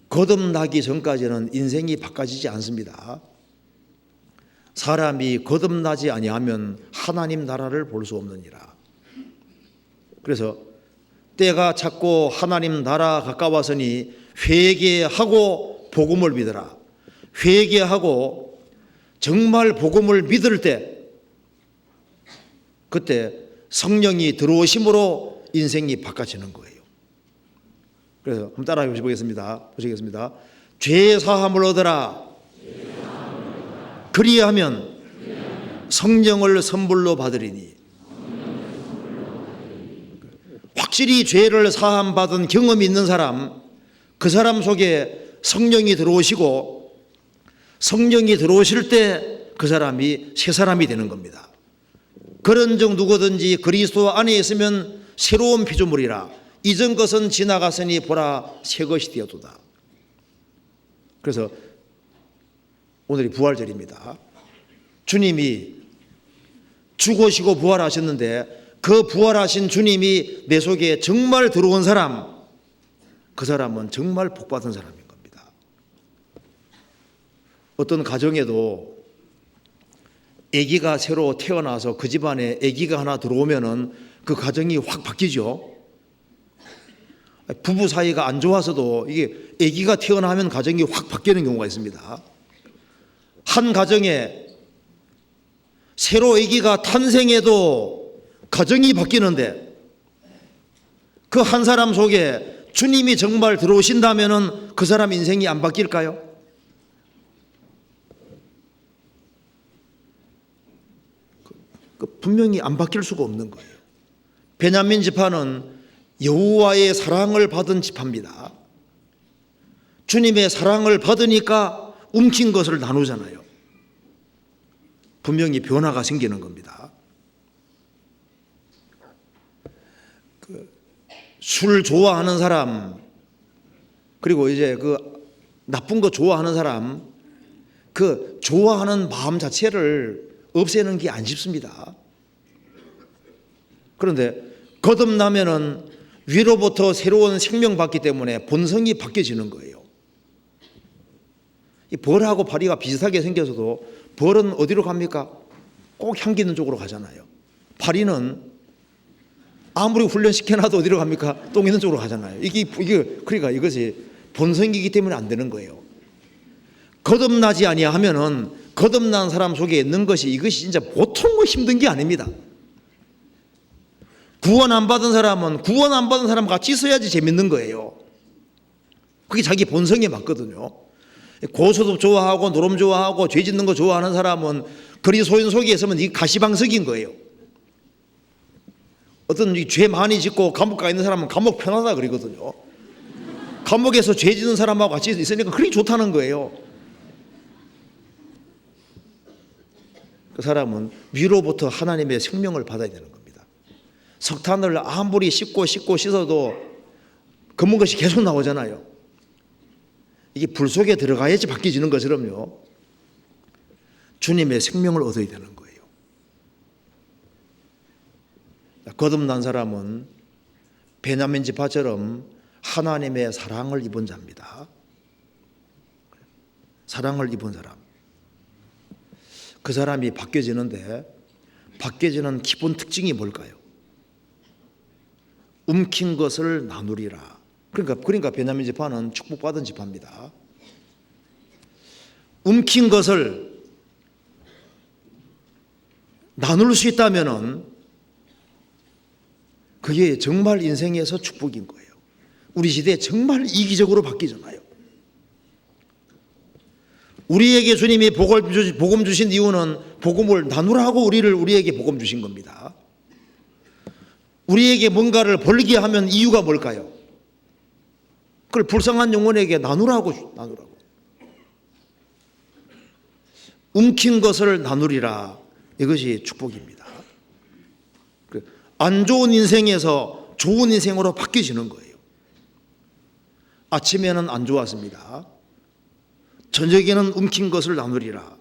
거듭나기 전까지는 인생이 바꿔지지 않습니다. 사람이 거듭나지 아니하면 하나님 나라를 볼 수 없느니라. 그래서 때가 찼고 하나님 나라 가까웠으니 회개하고 복음을 믿으라. 회개하고 정말 복음을 믿을 때 그때 성령이 들어오심으로 인생이 바꿔지는 거예요. 그래서 한번 따라해 보시겠습니다. 죄 사함을 얻으라. 그리하면 성령을 선물로 받으리니. 확실히 죄를 사함 받은 경험이 있는 사람, 그 사람 속에 성령이 들어오시고 성령이 들어오실 때 그 사람이 새 사람이 되는 겁니다. 그런즉 누구든지 그리스도 안에 있으면 새로운 피조물이라. 이전 것은 지나갔으니 보라 새 것이 되었도다. 그래서 오늘이 부활절입니다. 주님이 죽으시고 부활하셨는데 그 부활하신 주님이 내 속에 정말 들어온 사람, 그 사람은 정말 복받은 사람인 겁니다. 어떤 가정에도 아기가 새로 태어나서 그 집안에 아기가 하나 들어오면은 그 가정이 확 바뀌죠. 부부 사이가 안 좋아서도 이게 아기가 태어나면 가정이 확 바뀌는 경우가 있습니다. 한 가정에 새로 아기가 탄생해도 가정이 바뀌는데 그 한 사람 속에 주님이 정말 들어오신다면은 그 사람 인생이 안 바뀔까요? 분명히 안 바뀔 수가 없는 거예요. 베냐민 지파는 여호와의 사랑을 받은 지파입니다. 주님의 사랑을 받으니까 움킨 것을 나누잖아요. 분명히 변화가 생기는 겁니다. 술 좋아하는 사람, 그리고 이제 그 나쁜 거 좋아하는 사람, 그 좋아하는 마음 자체를 없애는 게 안 쉽습니다. 그런데 거듭나면은 위로부터 새로운 생명 받기 때문에 본성이 바뀌어지는 거예요. 이 벌하고 파리가 비슷하게 생겨서도 벌은 어디로 갑니까? 꼭 향기 있는 쪽으로 가잖아요. 파리는 아무리 훈련시켜놔도 어디로 갑니까? 똥 있는 쪽으로 가잖아요. 이게 그러니까 이것이 본성이기 때문에 안 되는 거예요. 거듭나지 아니하면은 거듭난 사람 속에 있는 것이 이것이 진짜 보통 힘든 게 아닙니다. 구원 안 받은 사람은 구원 안 받은 사람 같이 있어야지 재밌는 거예요. 그게 자기 본성에 맞거든요. 고소득 좋아하고 노름 좋아하고 죄 짓는 거 좋아하는 사람은 그리스도인 속에 있으면 이게 가시방석인 거예요. 어떤 죄 많이 짓고 감옥 가 있는 사람은 감옥 편하다 그러거든요. 감옥에서 죄 짓는 사람하고 같이 있으니까 그렇게 좋다는 거예요. 그 사람은 위로부터 하나님의 생명을 받아야 되는 겁니다. 석탄을 아무리 씻고 씻어도 검은 것이 계속 나오잖아요. 이게 불 속에 들어가야지 바뀌어지는 것처럼요. 주님의 생명을 얻어야 되는 거예요. 거듭난 사람은 베냐민 지파처럼 하나님의 사랑을 입은 자입니다. 사랑을 입은 사람. 그 사람이 바뀌어지는데 바뀌어지는 기본 특징이 뭘까요? 움킨 것을 나누리라. 그러니까 베냐민 지파는 축복받은 지파입니다. 움킨 것을 나눌 수 있다면은 그게 정말 인생에서 축복인 거예요. 우리 시대에 정말 이기적으로 바뀌잖아요. 우리에게 주님이 복음 주신 이유는 복음을 나누라고 우리에게 복음 주신 겁니다. 우리에게 뭔가를 벌게 하면 이유가 뭘까요? 그걸 불쌍한 영혼에게 나누라고. 움킨 것을 나누리라. 이것이 축복입니다. 안 좋은 인생에서 좋은 인생으로 바뀌시는 거예요. 아침에는 안 좋았습니다. 저녁에는 움킨 것을 나누리라.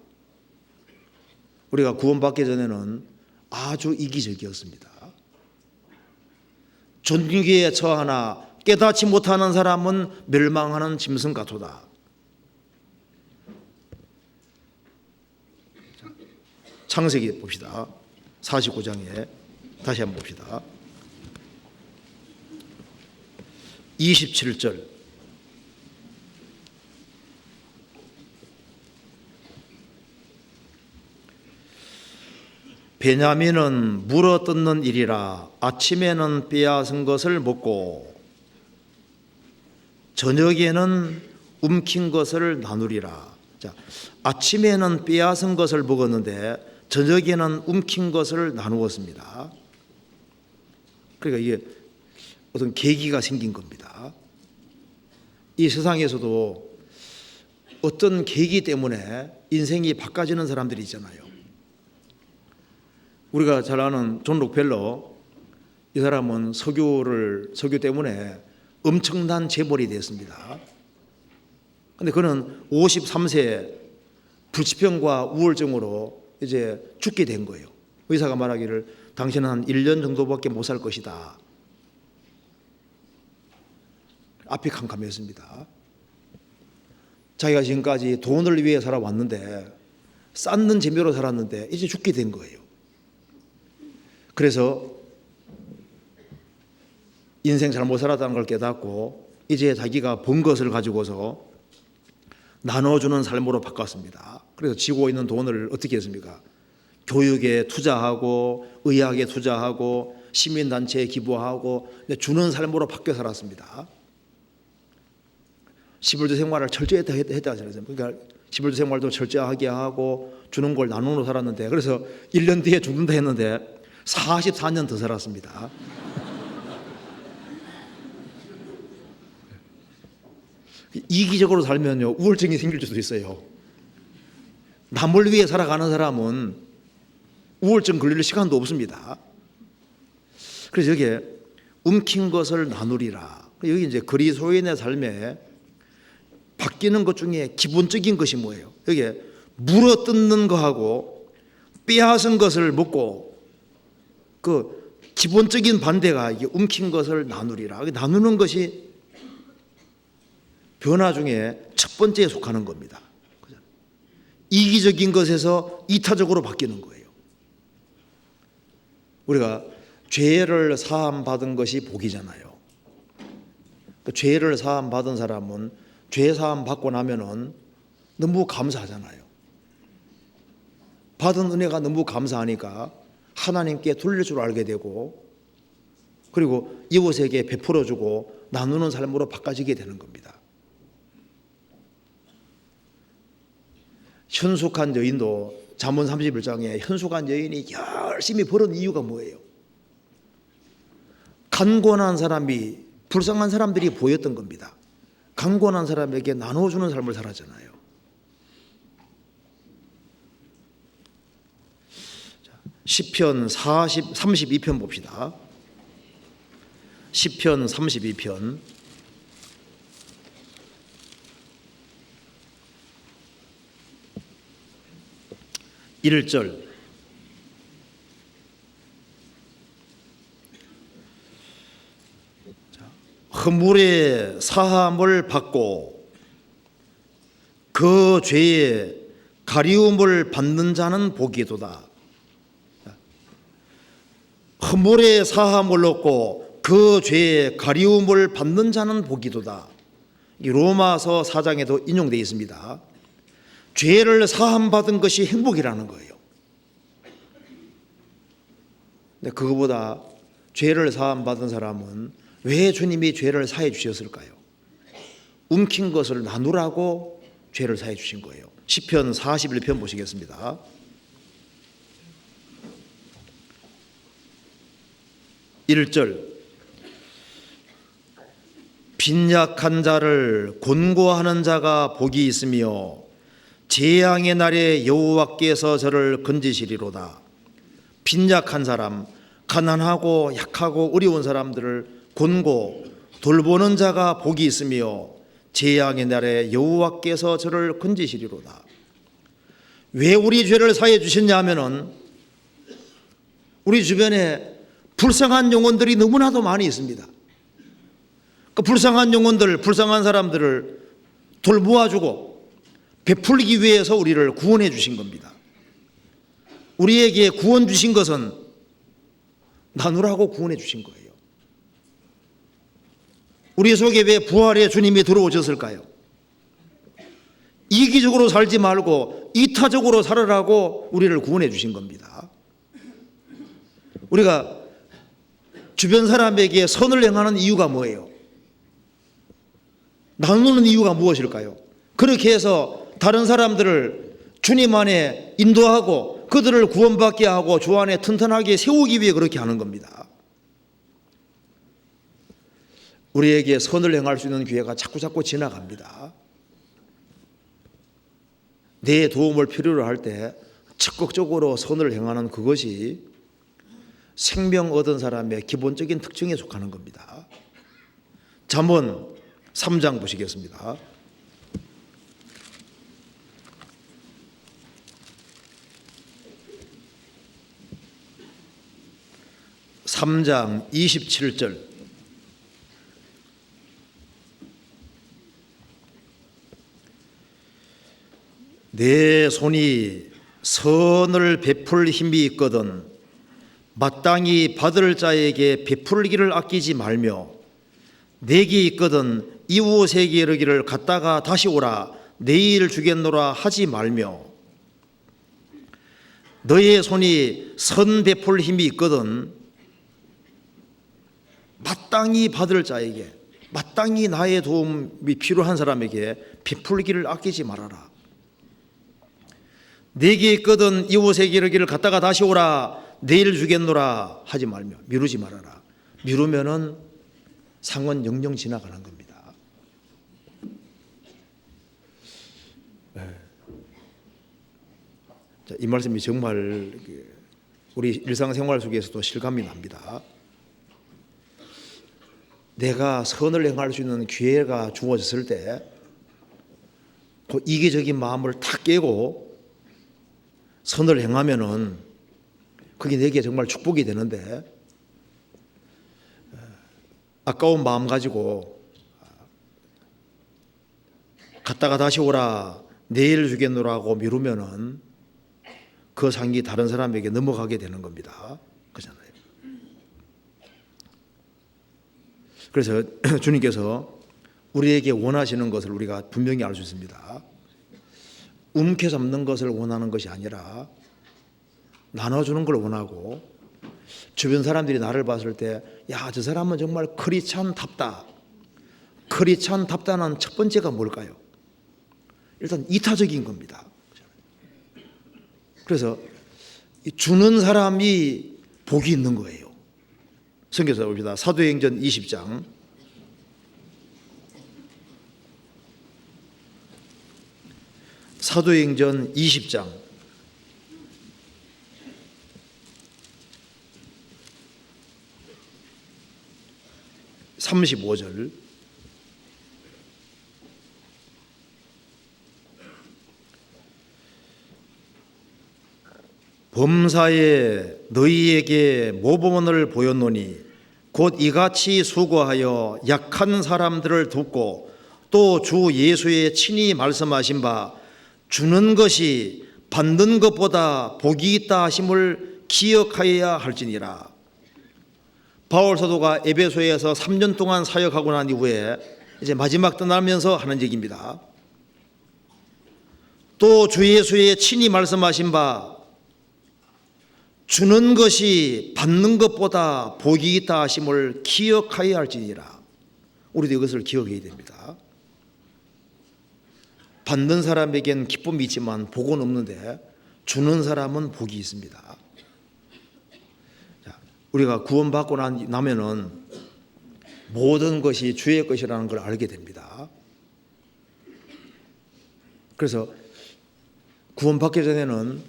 우리가 구원받기 전에는 아주 이기적이었습니다. 존귀에 처하나 깨닫지 못하는 사람은 멸망하는 짐승 같도다. 창세기 봅시다. 49장에 다시 한번 봅시다. 27절. 베냐민은 물어뜯는 일이라 아침에는 빼앗은 것을 먹고 저녁에는 움킨 것을 나누리라. 자, 아침에는 빼앗은 것을 먹었는데 저녁에는 움킨 것을 나누었습니다. 그러니까 이게 어떤 계기가 생긴 겁니다. 이 세상에서도 어떤 계기 때문에 인생이 바꿔지는 사람들이 있잖아요. 우리가 잘 아는 존 록펠러, 이 사람은 석유 때문에 엄청난 재벌이 됐습니다. 그런데 그는 53세에 불치병과 우울증으로 이제 죽게 된 거예요. 의사가 말하기를 당신은 한 1년 정도밖에 못 살 것이다. 앞이 캄캄했습니다. 자기가 지금까지 돈을 위해 살아왔는데, 쌓는 재미로 살았는데 이제 죽게 된 거예요. 그래서 인생 잘못 살았다는 걸 깨닫고 이제 자기가 번 것을 가지고서 나눠주는 삶으로 바꿨습니다. 그래서 지고 있는 돈을 어떻게 했습니까? 교육에 투자하고 의학에 투자하고 시민단체에 기부하고 주는 삶으로 바뀌어 살았습니다. 11조 생활을 철저히 했다 하잖아요. 그러니까 11조 생활도 철저하게 하고 주는 걸 나누어 살았는데, 그래서 1년 뒤에 죽는다 했는데 44년 더 살았습니다. 이기적으로 살면요, 우울증이 생길 수도 있어요. 남을 위해 살아가는 사람은 우울증 걸릴 시간도 없습니다. 그래서 여기에 움킨 것을 나누리라. 여기 이제 그리스도인의 삶에 바뀌는 것 중에 기본적인 것이 뭐예요? 여기에 물어뜯는 거하고 빼앗은 것을 먹고, 그 기본적인 반대가 이게 움킨 것을 나누리라. 나누는 것이 변화 중에 첫 번째에 속하는 겁니다. 이기적인 것에서 이타적으로 바뀌는 거예요. 우리가 죄를 사함 받은 것이 복이잖아요. 그 죄를 사함 받은 사람은 죄 사함 받고 나면은 너무 감사하잖아요. 받은 은혜가 너무 감사하니까 하나님께 돌릴 줄 알게 되고, 그리고 이웃에게 베풀어주고 나누는 삶으로 바꿔지게 되는 겁니다. 현숙한 여인도 잠언 31장에 현숙한 여인이 열심히 벌은 이유가 뭐예요? 간곤한 사람이, 불쌍한 사람들이 보였던 겁니다. 간곤한 사람에게 나눠주는 삶을 살았잖아요. 시편 32편 봅시다. 시편 32편 1절. 허물의 사함을 받고 그 죄의 가리움을 받는 자는 복이도다. 허물의 사함을 얻고 그 죄의 가리움을 받는 자는 복이도다. 로마서 4장에도 인용되어 있습니다. 죄를 사함받은 것이 행복이라는 거예요. 근데 그거보다 죄를 사함받은 사람은 왜 주님이 죄를 사해 주셨을까요? 움킨 것을 나누라고 죄를 사해 주신 거예요. 시편 41편 보시겠습니다. 1절, 빈약한 자를 곤고하는 자가 복이 있으며 재앙의 날에 여호와께서 저를 건지시리로다. 빈약한 사람, 가난하고 약하고 어려운 사람들을 곤고 돌보는 자가 복이 있으며 재앙의 날에 여호와께서 저를 건지시리로다. 왜 우리 죄를 사해 주셨냐 하면은 우리 주변에 불쌍한 영혼들이 너무나도 많이 있습니다. 그 불쌍한 영혼들, 불쌍한 사람들을 돌보아주고 베풀기 위해서 우리를 구원해 주신 겁니다. 우리에게 구원 주신 것은 나누라고 구원해 주신 거예요. 우리 속에 왜 부활의 주님이 들어오셨을까요? 이기적으로 살지 말고 이타적으로 살아라고 우리를 구원해 주신 겁니다. 우리가 주변 사람에게 선을 행하는 이유가 뭐예요? 나누는 이유가 무엇일까요? 그렇게 해서 다른 사람들을 주님 안에 인도하고 그들을 구원받게 하고 주 안에 튼튼하게 세우기 위해 그렇게 하는 겁니다. 우리에게 선을 행할 수 있는 기회가 자꾸 지나갑니다. 내 도움을 필요로 할 때 적극적으로 선을 행하는 그것이 생명 얻은 사람의 기본적인 특징에 속하는 겁니다. 잠언 3장 보시겠습니다. 3장 27절, 내 손이 선을 베풀 힘이 있거든 마땅히 받을 자에게 베풀기를 아끼지 말며 내게 있거든 이웃에게 이르기를 갔다가 다시 오라 내일 주겠노라 하지 말며 너의 손이 선 베풀 힘이 있거든 마땅히 받을 자에게, 마땅히 나의 도움이 필요한 사람에게 베풀기를 아끼지 말아라. 내게 있거든 이웃에게 이르기를 갔다가 다시 오라 내일 주겠노라 하지 말며, 미루지 말아라. 미루면은 상은 영영 지나가는 겁니다. 자, 이 말씀이 정말 우리 일상생활 속에서도 실감이 납니다. 내가 선을 행할 수 있는 기회가 주어졌을 때 그 이기적인 마음을 탁 깨고 선을 행하면은 그게 내게 정말 축복이 되는데, 아까운 마음 가지고 갔다가 다시 오라 내일 주겠노라고 미루면은 그 상이 다른 사람에게 넘어가게 되는 겁니다. 그렇잖아요. 그래서 주님께서 우리에게 원하시는 것을 우리가 분명히 알 수 있습니다. 움켜잡는 것을 원하는 것이 아니라 나눠주는 걸 원하고, 주변 사람들이 나를 봤을 때 야, 저 사람은 정말 크리스찬답다. 크리스찬답다는 첫 번째가 뭘까요? 일단 이타적인 겁니다. 그래서 주는 사람이 복이 있는 거예요. 성경에서 봅시다. 사도행전 20장 35절 범사에 너희에게 모범을 보였노니 곧 이같이 수고하여 약한 사람들을 돕고 또 주 예수의 친히 말씀하신 바 주는 것이 받는 것보다 복이 있다 하심을 기억하여야 할지니라. 바울 사도가 에베소에서 3년 동안 사역하고 난 이후에 이제 마지막 떠나면서 하는 얘기입니다. 또 주 예수의 친히 말씀하신 바 주는 것이 받는 것보다 복이 있다 하심을 기억하여야 할지니라. 우리도 이것을 기억해야 됩니다. 받는 사람에겐 기쁨이 있지만 복은 없는데 주는 사람은 복이 있습니다. 우리가 구원받고 나면은 모든 것이 주의 것이라는 걸 알게 됩니다. 그래서 구원받기 전에는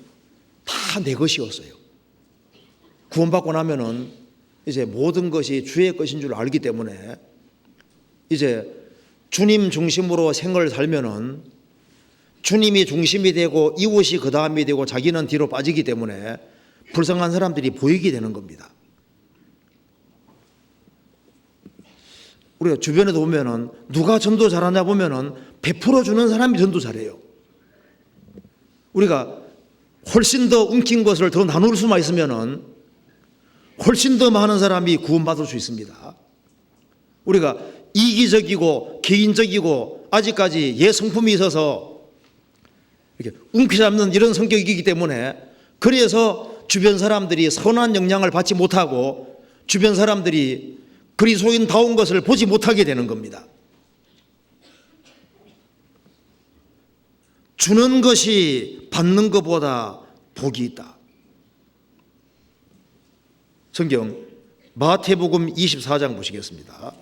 다 내 것이었어요. 구원받고 나면은 이제 모든 것이 주의 것인 줄 알기 때문에 이제 주님 중심으로 생을 살면은 주님이 중심이 되고 이웃이 그 다음이 되고 자기는 뒤로 빠지기 때문에 불쌍한 사람들이 보이게 되는 겁니다. 우리가 주변에도 보면은 누가 전도 잘하냐 보면은 베풀어 주는 사람이 전도 잘해요. 우리가 훨씬 더 움킨 것을 더 나눌 수만 있으면은 훨씬 더 많은 사람이 구원받을 수 있습니다. 우리가 이기적이고 개인적이고 아직까지 예성품이 있어서 이렇게 움켜잡는 이런 성격이기 때문에 그래서 주변 사람들이 선한 영향을 받지 못하고 주변 사람들이 그리스도인다운 것을 보지 못하게 되는 겁니다. 주는 것이 받는 것보다 복이 있다. 성경 마태복음 24장 보시겠습니다.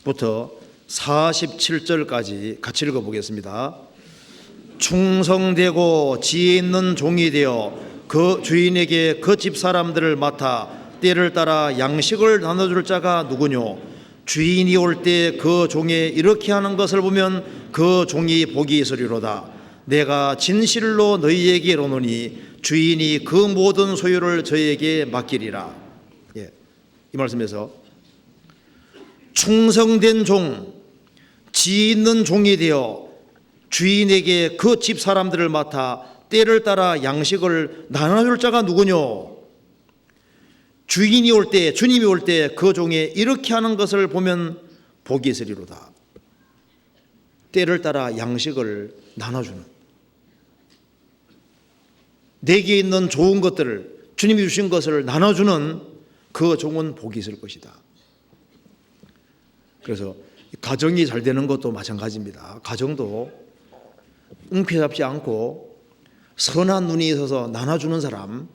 (45절부터) 47절까지 같이 읽어보겠습니다. 충성되고 지혜 있는 종이 되어 그 주인에게 그 집 사람들을 맡아 때를 따라 양식을 나눠줄 자가 누구뇨? 주인이 올 때 그 종에 이렇게 하는 것을 보면 그 종이 복이 있으리로다. 내가 진실로 너희에게 이르노니 주인이 그 모든 소유를 저에게 맡기리라. 이 말씀에서 충성된 종, 지혜 있는 종이 되어 주인에게 그 집 사람들을 맡아 때를 따라 양식을 나눠줄 자가 누구뇨? 주인이 올 때, 주님이 올 때 그 종에 이렇게 하는 것을 보면 복이 있으리로다. 때를 따라 양식을 나눠주는, 내게 있는 좋은 것들을, 주님이 주신 것을 나눠주는 그 종은 복이 있을 것이다. 그래서 가정이 잘 되는 것도 마찬가지입니다. 가정도 움켜잡지 않고 선한 눈이 있어서 나눠주는 사람,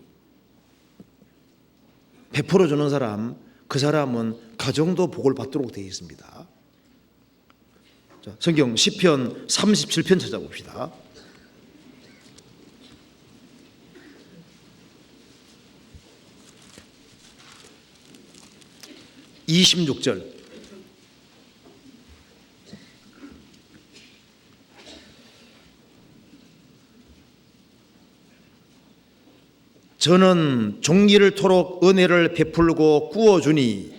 베풀어주는 사람, 그 사람은 가정도 복을 받도록 되어 있습니다. 자, 성경 시편 37편 찾아봅시다. 26절. 저는 종기를 토록 은혜를 베풀고 꾸어주니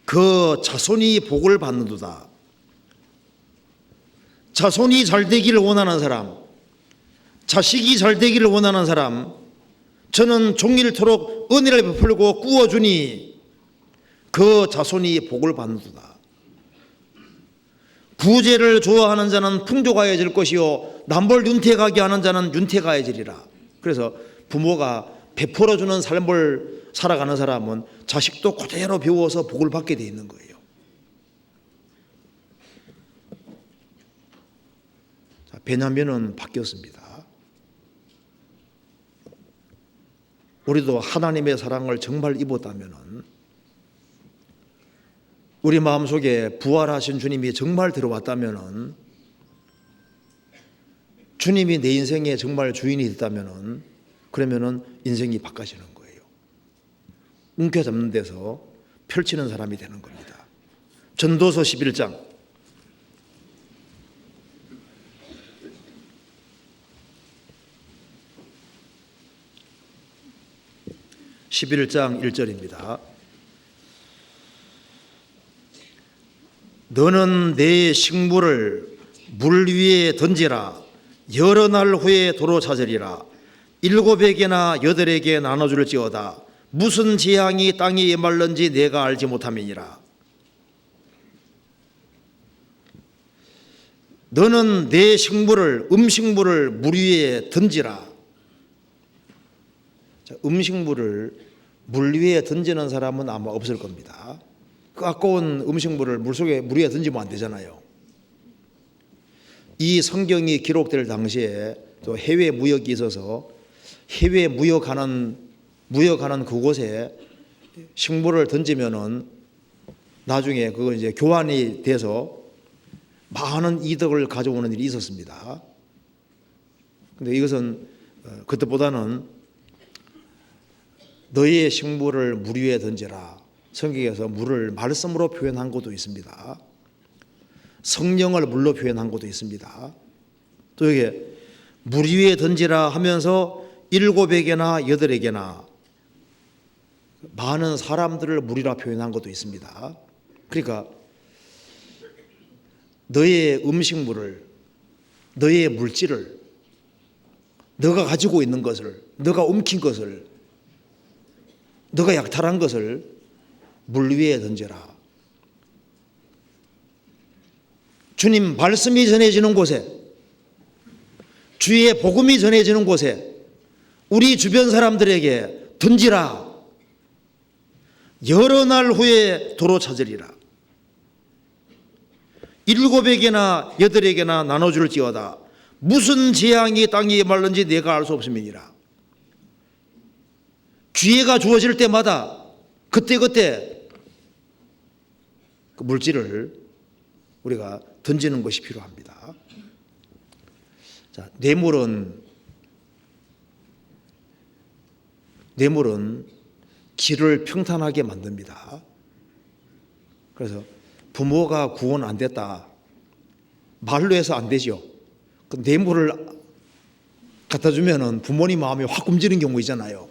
그 자손이 복을 받는도다. 자손이 잘 되기를 원하는 사람, 자식이 잘 되기를 원하는 사람, 저는 종기를 토록 은혜를 베풀고 꾸어주니 그 자손이 복을 받는도다. 부재를 좋아하는 자는 풍족하여질 것이요 남벌 윤택하게 하는 자는 윤택하여지리라. 그래서 부모가 베풀어주는 삶을 살아가는 사람은 자식도 그대로 배워서 복을 받게 되어 있는 거예요. 자, 베냐민은 바뀌었습니다. 우리도 하나님의 사랑을 정말 입었다면 우리 마음속에 부활하신 주님이 정말 들어왔다면 주님이 내 인생의 정말 주인이 됐다면 그러면은 인생이 바꿔지는 거예요. 움켜잡는 데서 펼치는 사람이 되는 겁니다. 전도서 11장 1절입니다. 너는 내 식물을 물 위에 던지라. 여러 날 후에 도로 찾으리라. 일곱에게나 여덟에게 나눠줄지어다. 무슨 재앙이 땅에 임할는지 내가 알지 못함이니라. 너는 내 식물을 음식물을 물 위에 던지라. 자, 음식물을 물 위에 던지는 사람은 아마 없을 겁니다. 그 아까운 음식물을 물 위에 던지면 안 되잖아요. 이 성경이 기록될 당시에 또 해외 무역이 있어서 해외 무역하는 그곳에 식물을 던지면은 나중에 그거 이제 교환이 돼서 많은 이득을 가져오는 일이 있었습니다. 근데 이것은 그때보다는 너희의 식물을 물 위에 던져라. 성경에서 물을 말씀으로 표현한 것도 있습니다. 성령을 물로 표현한 것도 있습니다. 또 여기 물 위에 던지라 하면서 일곱에게나 여덟에게나 많은 사람들을 물이라 표현한 것도 있습니다. 그러니까 너의 음식물을, 너의 물질을, 너가 가지고 있는 것을, 너가 옮긴 것을, 너가 약탈한 것을 물 위에 던져라. 주님 말씀이 전해지는 곳에, 주의 복음이 전해지는 곳에 우리 주변 사람들에게 던지라. 여러 날 후에 도로 찾으리라. 일곱에게나 여덟에게나 나눠줄지어다. 무슨 재앙이 땅에 임할는지 내가 알 수 없음이니라. 기회가 주어질 때마다 그때그때 그 물질을 우리가 던지는 것이 필요합니다. 자, 뇌물은 길을 평탄하게 만듭니다. 그래서 부모가 구원 안 됐다, 말로 해서 안 되죠. 그 뇌물을 갖다 주면은 부모님 마음이 확 굶주린 경우 있잖아요.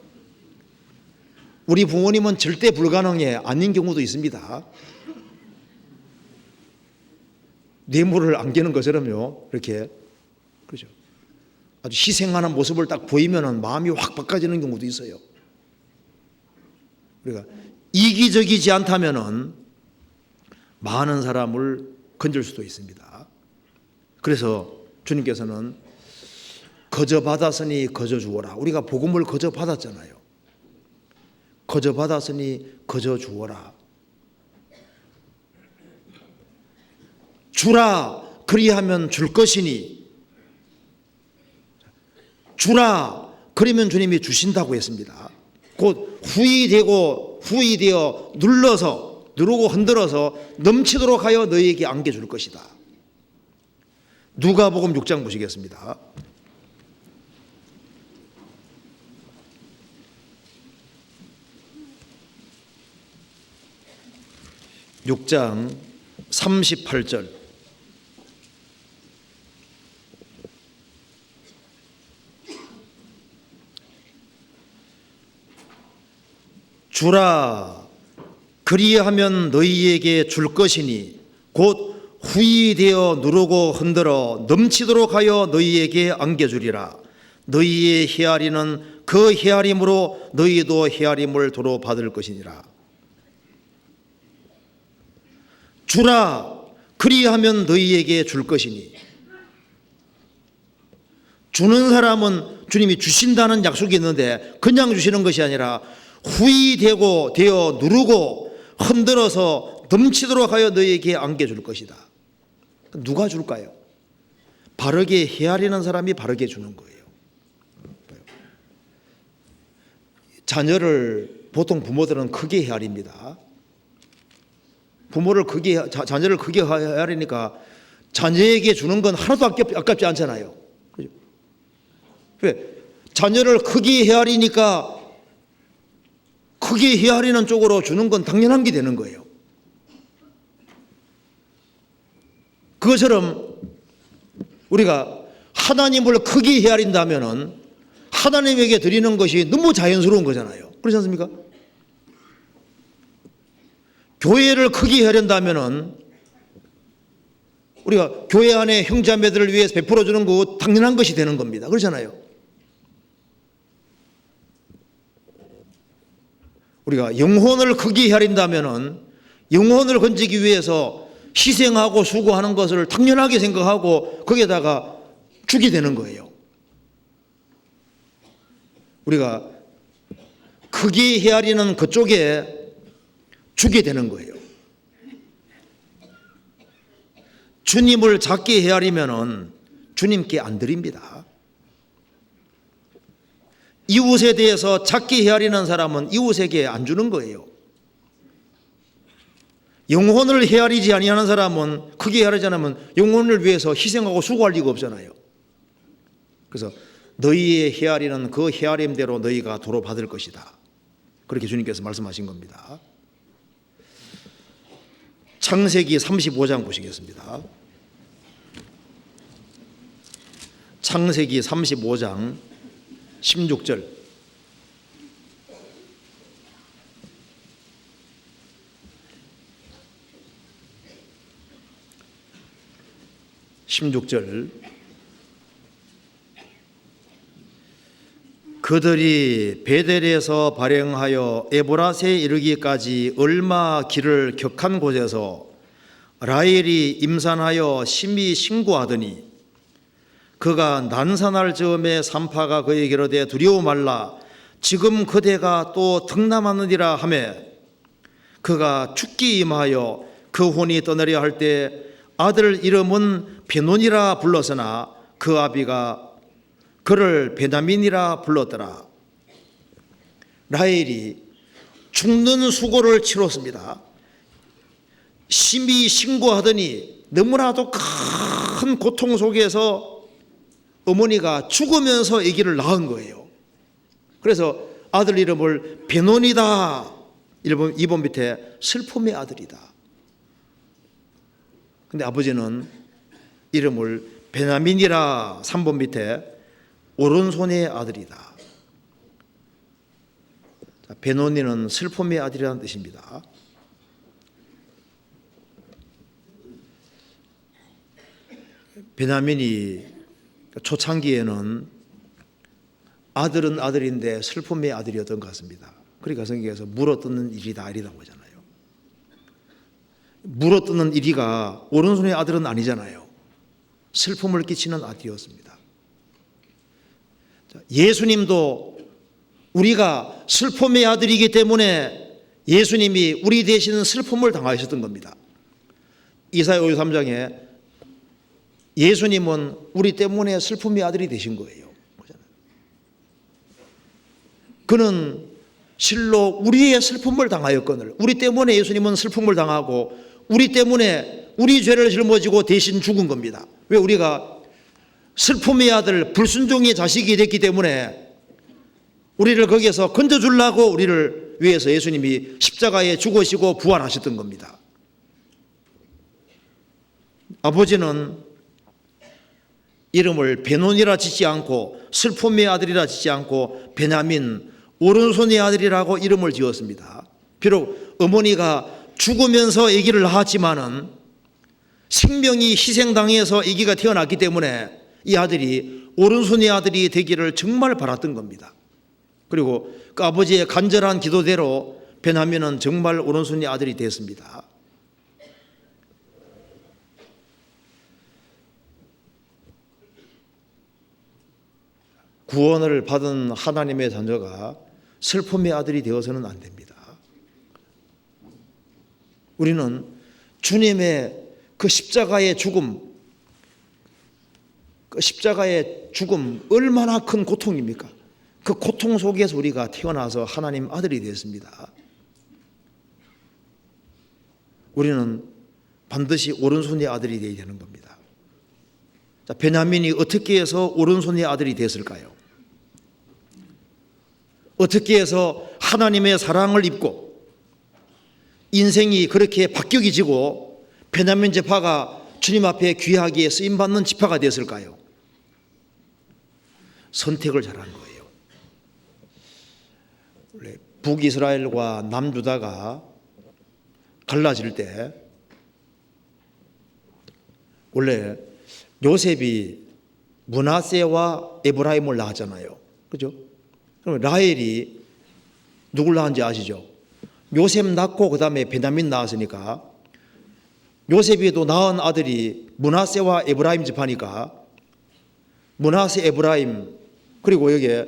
우리 부모님은 절대 불가능해 아닌 경우도 있습니다. 뇌물을 안기는 것처럼요, 이렇게 그렇죠. 아주 희생하는 모습을 딱 보이면은 마음이 확 바꿔지는 경우도 있어요. 우리가 이기적이지 않다면은 많은 사람을 건질 수도 있습니다. 그래서 주님께서는 거저 받았으니 거저 주어라. 우리가 복음을 거저 받았잖아요. 거저 받았으니 거저 주어라. 주라 그리하면 줄 것이니, 주라 그러면 주님이 주신다고 했습니다. 곧 후이되어 누르고 흔들어서 넘치도록 하여 너희에게 안겨줄 것이다. 누가복음 6장 보시겠습니다. 6장 38절. 주라 그리하면 너희에게 줄 것이니 곧 후이되어 누르고 흔들어 넘치도록 하여 너희에게 안겨주리라. 너희의 헤아리는 그 헤아림으로 너희도 헤아림을 도로 받을 것이니라. 주라 그리하면 너희에게 줄 것이니, 주는 사람은 주님이 주신다는 약속이 있는데 그냥 주시는 것이 아니라 후이되어 누르고 흔들어서 넘치도록 하여 너희에게 안겨줄 것이다. 누가 줄까요? 바르게 헤아리는 사람이 바르게 주는 거예요. 자녀를 보통 부모들은 크게 헤아립니다. 자녀를 크게 헤아리니까 자녀에게 주는 건 하나도 아깝지 않잖아요. 그죠? 왜? 자녀를 크게 헤아리니까 크게 헤아리는 쪽으로 주는 건 당연한 게 되는 거예요. 그것처럼 우리가 하나님을 크게 헤아린다면은 하나님에게 드리는 것이 너무 자연스러운 거잖아요. 그렇지 않습니까? 교회를 크게 헤아린다면은 우리가 교회 안에 형제자매들을 위해서 베풀어 주는 거 당연한 것이 되는 겁니다. 그렇잖아요. 우리가 영혼을 크게 헤아린다면은 영혼을 건지기 위해서 희생하고 수고하는 것을 당연하게 생각하고 거기에다가 주게 되는 거예요. 우리가 크게 헤아리는 그쪽에 주게 되는 거예요. 주님을 작게 헤아리면은 주님께 안 드립니다. 이웃에 대해서 작게 헤아리는 사람은 이웃에게 안 주는 거예요. 영혼을 헤아리지 아니하는 사람은, 크게 헤아리지 않으면 영혼을 위해서 희생하고 수고할 리가 없잖아요. 그래서 너희의 헤아리는 그 헤아림대로 너희가 도로 받을 것이다. 그렇게 주님께서 말씀하신 겁니다. 창세기 35장 보시겠습니다. 창세기 35장 16절. 그들이 베델에서 발행하여 에보라스에 이르기까지 얼마 길을 격한 곳에서 라헬이 임산하여 심히 신고하더니 그가 난산할 즈음에 산파가 그에게 이르되 두려워 말라 지금 그대가 또 등남하느니라 하매 그가 죽기 임하여 그 혼이 떠나려 할 때 아들 이름은 베논이라 불렀으나 그 아비가 그를 베냐민이라 불렀더라. 라헬이 죽는 수고를 치렀습니다. 심히 신고하더니 너무나도 큰 고통 속에서 어머니가 죽으면서 아기를 낳은 거예요. 그래서 아들 이름을 베논이다. 2번 밑에 슬픔의 아들이다. 근데 아버지는 이름을 베냐민이라 3번 밑에 오른손의 아들이다. 베논이는 슬픔의 아들이라는 뜻입니다. 베냐민이 초창기에는 아들은 아들인데 슬픔의 아들이었던 것 같습니다. 그러니까 성경에서 물어뜯는 일이다 이라고 하잖아요. 물어뜯는 이리가 오른손의 아들은 아니잖아요. 슬픔을 끼치는 아들이었습니다. 예수님도 우리가 슬픔의 아들이기 때문에 예수님이 우리 대신 슬픔을 당하셨던 겁니다. 이사야 53장에 예수님은 우리 때문에 슬픔의 아들이 되신 거예요. 그는 실로 우리의 슬픔을 당하였거늘 우리 때문에 예수님은 슬픔을 당하고 우리 때문에 우리 죄를 짊어지고 대신 죽은 겁니다. 왜? 우리가 슬픔의 아들 불순종의 자식이 됐기 때문에 우리를 거기에서 건져주려고 우리를 위해서 예수님이 십자가에 죽으시고 부활하셨던 겁니다. 아버지는 이름을 베논이라 짓지 않고 슬픔의 아들이라 짓지 않고 베냐민 오른손의 아들이라고 이름을 지었습니다. 비록 어머니가 죽으면서 아기를 낳았지만은 생명이 희생당해서 아기가 태어났기 때문에 이 아들이 오른손의 아들이 되기를 정말 바랐던 겁니다. 그리고 그 아버지의 간절한 기도대로 베냐민은 정말 오른손의 아들이 됐습니다. 구원을 받은 하나님의 자녀가 슬픔의 아들이 되어서는 안 됩니다. 우리는 주님의 그 십자가의 죽음, 얼마나 큰 고통입니까? 그 고통 속에서 우리가 태어나서 하나님 아들이 되었습니다. 우리는 반드시 오른손의 아들이 되어야 되는 겁니다. 자, 베냐민이 어떻게 해서 오른손의 아들이 됐을까요? 어떻게 해서 하나님의 사랑을 입고 인생이 그렇게 박격이지고 베냐민 지파가 주님 앞에 귀하게 쓰임받는 지파가 됐을까요? 선택을 잘한 거예요. 원래 북이스라엘과 남유다가 갈라질 때 원래 요셉이 므낫세와 에브라임을 낳았잖아요. 그죠? 그럼 라헬이 누굴 낳은지 아시죠? 요셉 낳고 그 다음에 베냐민 낳았으니까 요셉이도 낳은 아들이 므낫세와 에브라임 지파니까 므낫세, 에브라임 그리고 여기에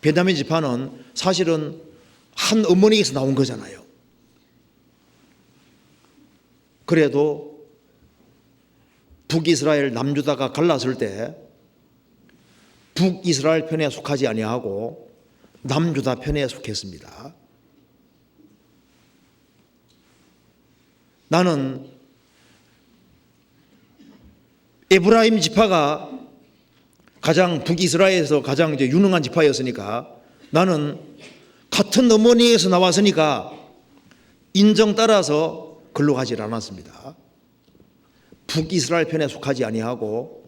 베냐민 지파는 사실은 한 어머니에서 나온 거잖아요. 그래도 북이스라엘 남유다가 갈랐을 때 북이스라엘 편에 속하지 아니하고 남유다 편에 속했습니다. 나는 에브라임 지파가 가장 북이스라엘에서 가장 이제 유능한 지파였으니까 나는 같은 어머니에서 나왔으니까 인정 따라서 글로 가지 않았습니다. 북이스라엘 편에 속하지 아니하고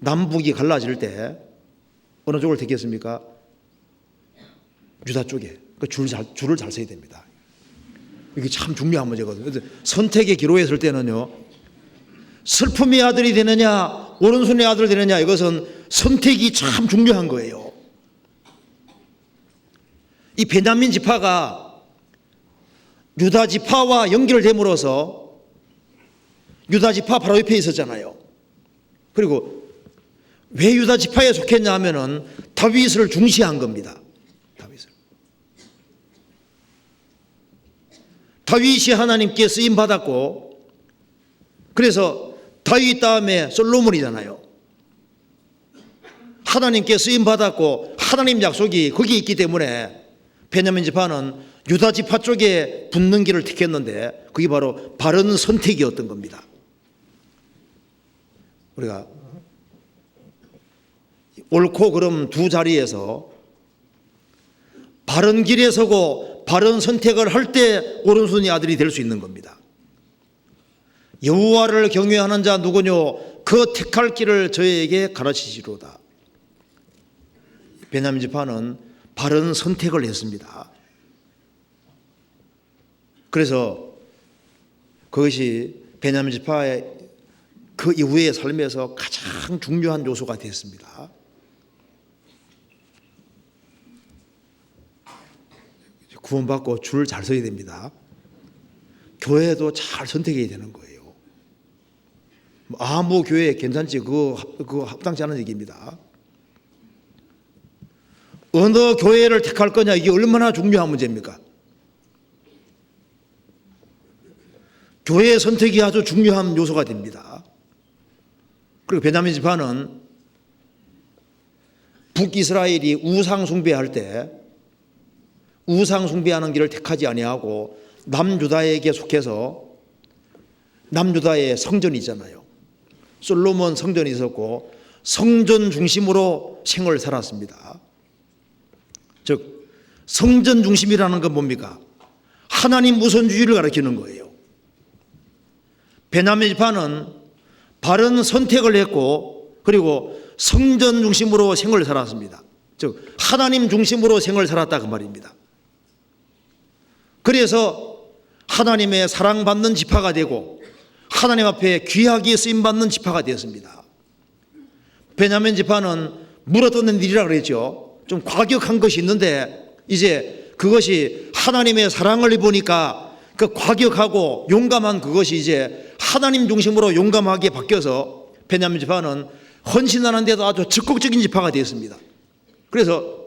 남북이 갈라질 때 어느 쪽을 택했습니까? 유다 쪽에. 줄을 잘 서야 됩니다. 이게 참 중요한 문제거든요. 선택의 기로에 설 때는요, 슬픔의 아들이 되느냐, 오른손의 아들 되느냐, 이것은 선택이 참 중요한 거예요. 이 베냐민 지파가 유다 지파와 연결됨으로써 유다 지파 바로 옆에 있었잖아요. 그리고 왜 유다 지파에 속했냐 하면은 다윗을 중시한 겁니다. 다윗이 하나님께 쓰임 받았고, 그래서 다윗 다음에 솔로몬이잖아요. 하나님께 쓰임 받았고 하나님 약속이 거기 있기 때문에 베냐민 지파는 유다 지파 쪽에 붙는 길을 택했는데 그게 바로 바른 선택이었던 겁니다. 우리가 옳고 그름 두 자리에서 바른 길에 서고 바른 선택을 할 때 오른손의 아들이 될 수 있는 겁니다. 여호와를 경외하는 자 누구뇨? 그 택할 길을 저에게 가르치시로다. 베냐민 지파는 바른 선택을 했습니다. 그래서 그것이 베냐민 지파의 그 이후의 삶에서 가장 중요한 요소가 됐습니다. 구원받고 줄을 잘 서야 됩니다. 교회도 잘 선택해야 되는 거예요. 아무 교회 괜찮지 그거 합당치 않은 얘기입니다. 어느 교회를 택할 거냐, 이게 얼마나 중요한 문제입니까? 교회 선택이 아주 중요한 요소가 됩니다. 그리고 베냐민 지파는 북이스라엘이 우상 숭배할 때 우상 숭배하는 길을 택하지 아니하고 남유다에게 속해서 남유다의 성전이 있잖아요. 솔로몬 성전이 있었고 성전 중심으로 생을 살았습니다. 즉 성전 중심이라는 건 뭡니까? 하나님 우선주의를 가리키는 거예요. 베냐민 지파는 바른 선택을 했고 그리고 성전 중심으로 생을 살았습니다. 즉 하나님 중심으로 생을 살았다 그 말입니다. 그래서 하나님의 사랑받는 지파가 되고 하나님 앞에 귀하게 쓰임받는 지파가 되었습니다. 베냐민 지파는 물어뜯는 일이라 그랬죠. 좀 과격한 것이 있는데 이제 그것이 하나님의 사랑을 입으니까 그 과격하고 용감한 그것이 이제 하나님 중심으로 용감하게 바뀌어서 베냐민 지파는 헌신하는 데도 아주 적극적인 지파가 되었습니다. 그래서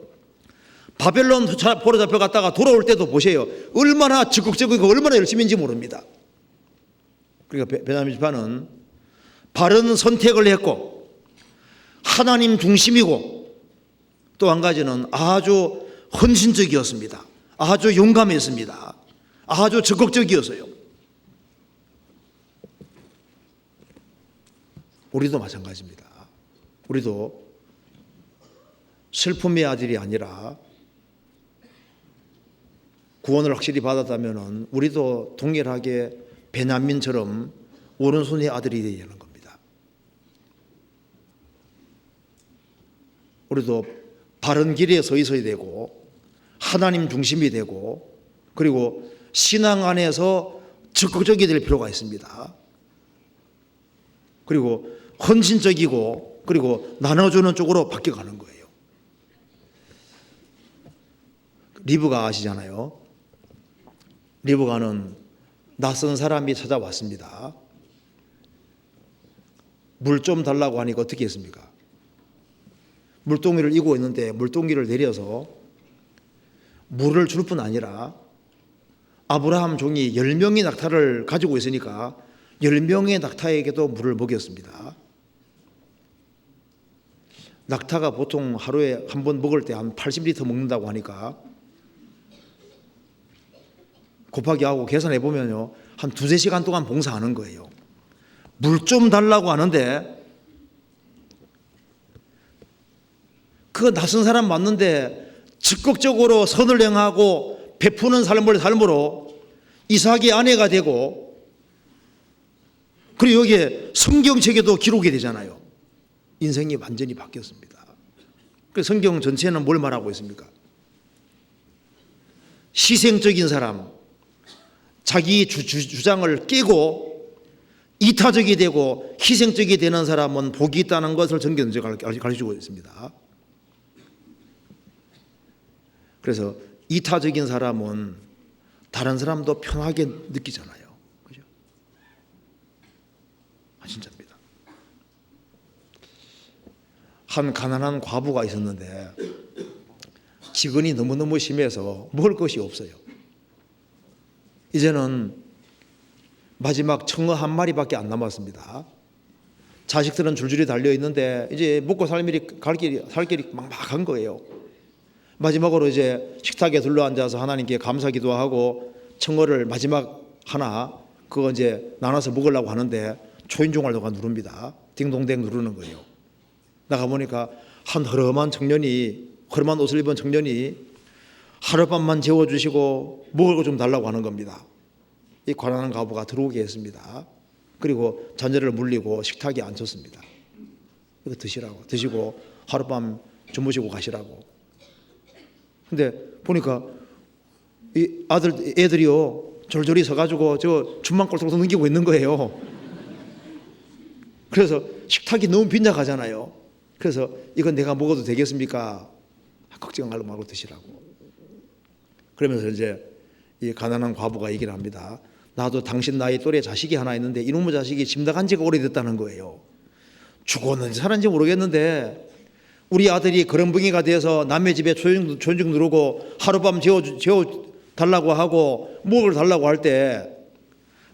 바벨론 포로 잡혀갔다가 돌아올 때도 보세요. 얼마나 적극적이고 얼마나 열심인지 모릅니다. 그러니까 베냐민 지파는 바른 선택을 했고 하나님 중심이고 또 한 가지는 아주 헌신적이었습니다. 아주 용감했습니다. 아주 적극적이었어요. 우리도 마찬가지입니다. 우리도 슬픔의 아들이 아니라 구원을 확실히 받았다면 우리도 동일하게 베냐민처럼 오른손의 아들이 되어야 하는 겁니다. 우리도 바른 길에 서 있어야 되고 하나님 중심이 되고 그리고 신앙 안에서 적극적이 될 필요가 있습니다. 그리고 헌신적이고 그리고 나눠주는 쪽으로 바뀌어가는 거예요. 리브가 아시잖아요. 리브가는 낯선 사람이 찾아왔습니다. 물 좀 달라고 하니까 어떻게 했습니까? 물동이를 이고 있는데 물동이를 내려서 물을 줄 뿐 아니라 아브라함 종이 10명의 낙타를 가지고 있으니까 10명의 낙타에게도 물을 먹였습니다. 낙타가 보통 하루에 한 번 먹을 때 한 80리터 먹는다고 하니까 곱하기 하고 계산해 보면요, 한 2-3시간 동안 봉사하는 거예요. 물 좀 달라고 하는데 그 낯선 사람 맞는데 적극적으로 선을 행하고 베푸는 삶으로 이삭의 아내가 되고, 그리고 여기에 성경책에도 기록이 되잖아요. 인생이 완전히 바뀌었습니다. 그래서 성경 전체는 뭘 말하고 있습니까? 희생적인 사람, 자기 주장을 깨고 이타적이 되고 희생적이 되는 사람은 복이 있다는 것을 성경에 가르쳐주고 있습니다. 그래서 이타적인 사람은 다른 사람도 편하게 느끼잖아요. 그죠? 진짜입니다. 한 가난한 과부가 있었는데 기근이 너무너무 심해서 먹을 것이 없어요. 이제는 마지막 청어 한 마리밖에 안 남았습니다. 자식들은 줄줄이 달려 있는데 이제 먹고 살 길이 막막한 거예요. 마지막으로 이제 식탁에 둘러앉아서 하나님께 감사 기도하고 청어를 마지막 하나 그거 이제 나눠서 먹으려고 하는데 초인종을 누가 누릅니다. 딩동댕 누르는 거예요. 나가 보니까 한 허름한 옷을 입은 청년이 하룻밤만 재워주시고 먹을 거 좀 달라고 하는 겁니다. 이 가난한 과부가 들어오게 했습니다. 그리고 자녀를 물리고 식탁에 앉혔습니다. 이거 드시고 하룻밤 주무시고 가시라고. 근데 보니까 이 애들이요 졸졸이 서가지고 저 줌만 꼴떡 넘기고 있는 거예요. 그래서 식탁이 너무 빈약하잖아요. 그래서 이건 내가 먹어도 되겠습니까? 걱정하지 말고 드시라고. 그러면서 이제 이 가난한 과부가 얘기를 합니다. 나도 당신 나이 또래 자식이 하나 있는데 이놈의 자식이 짐나간 지가 오래됐다는 거예요. 죽었는지 살았는지 모르겠는데 우리 아들이 거렁뱅이가 돼서 남의 집에 초인종 누르고 하룻밤 재워 달라고 하고 먹을 달라고 할 때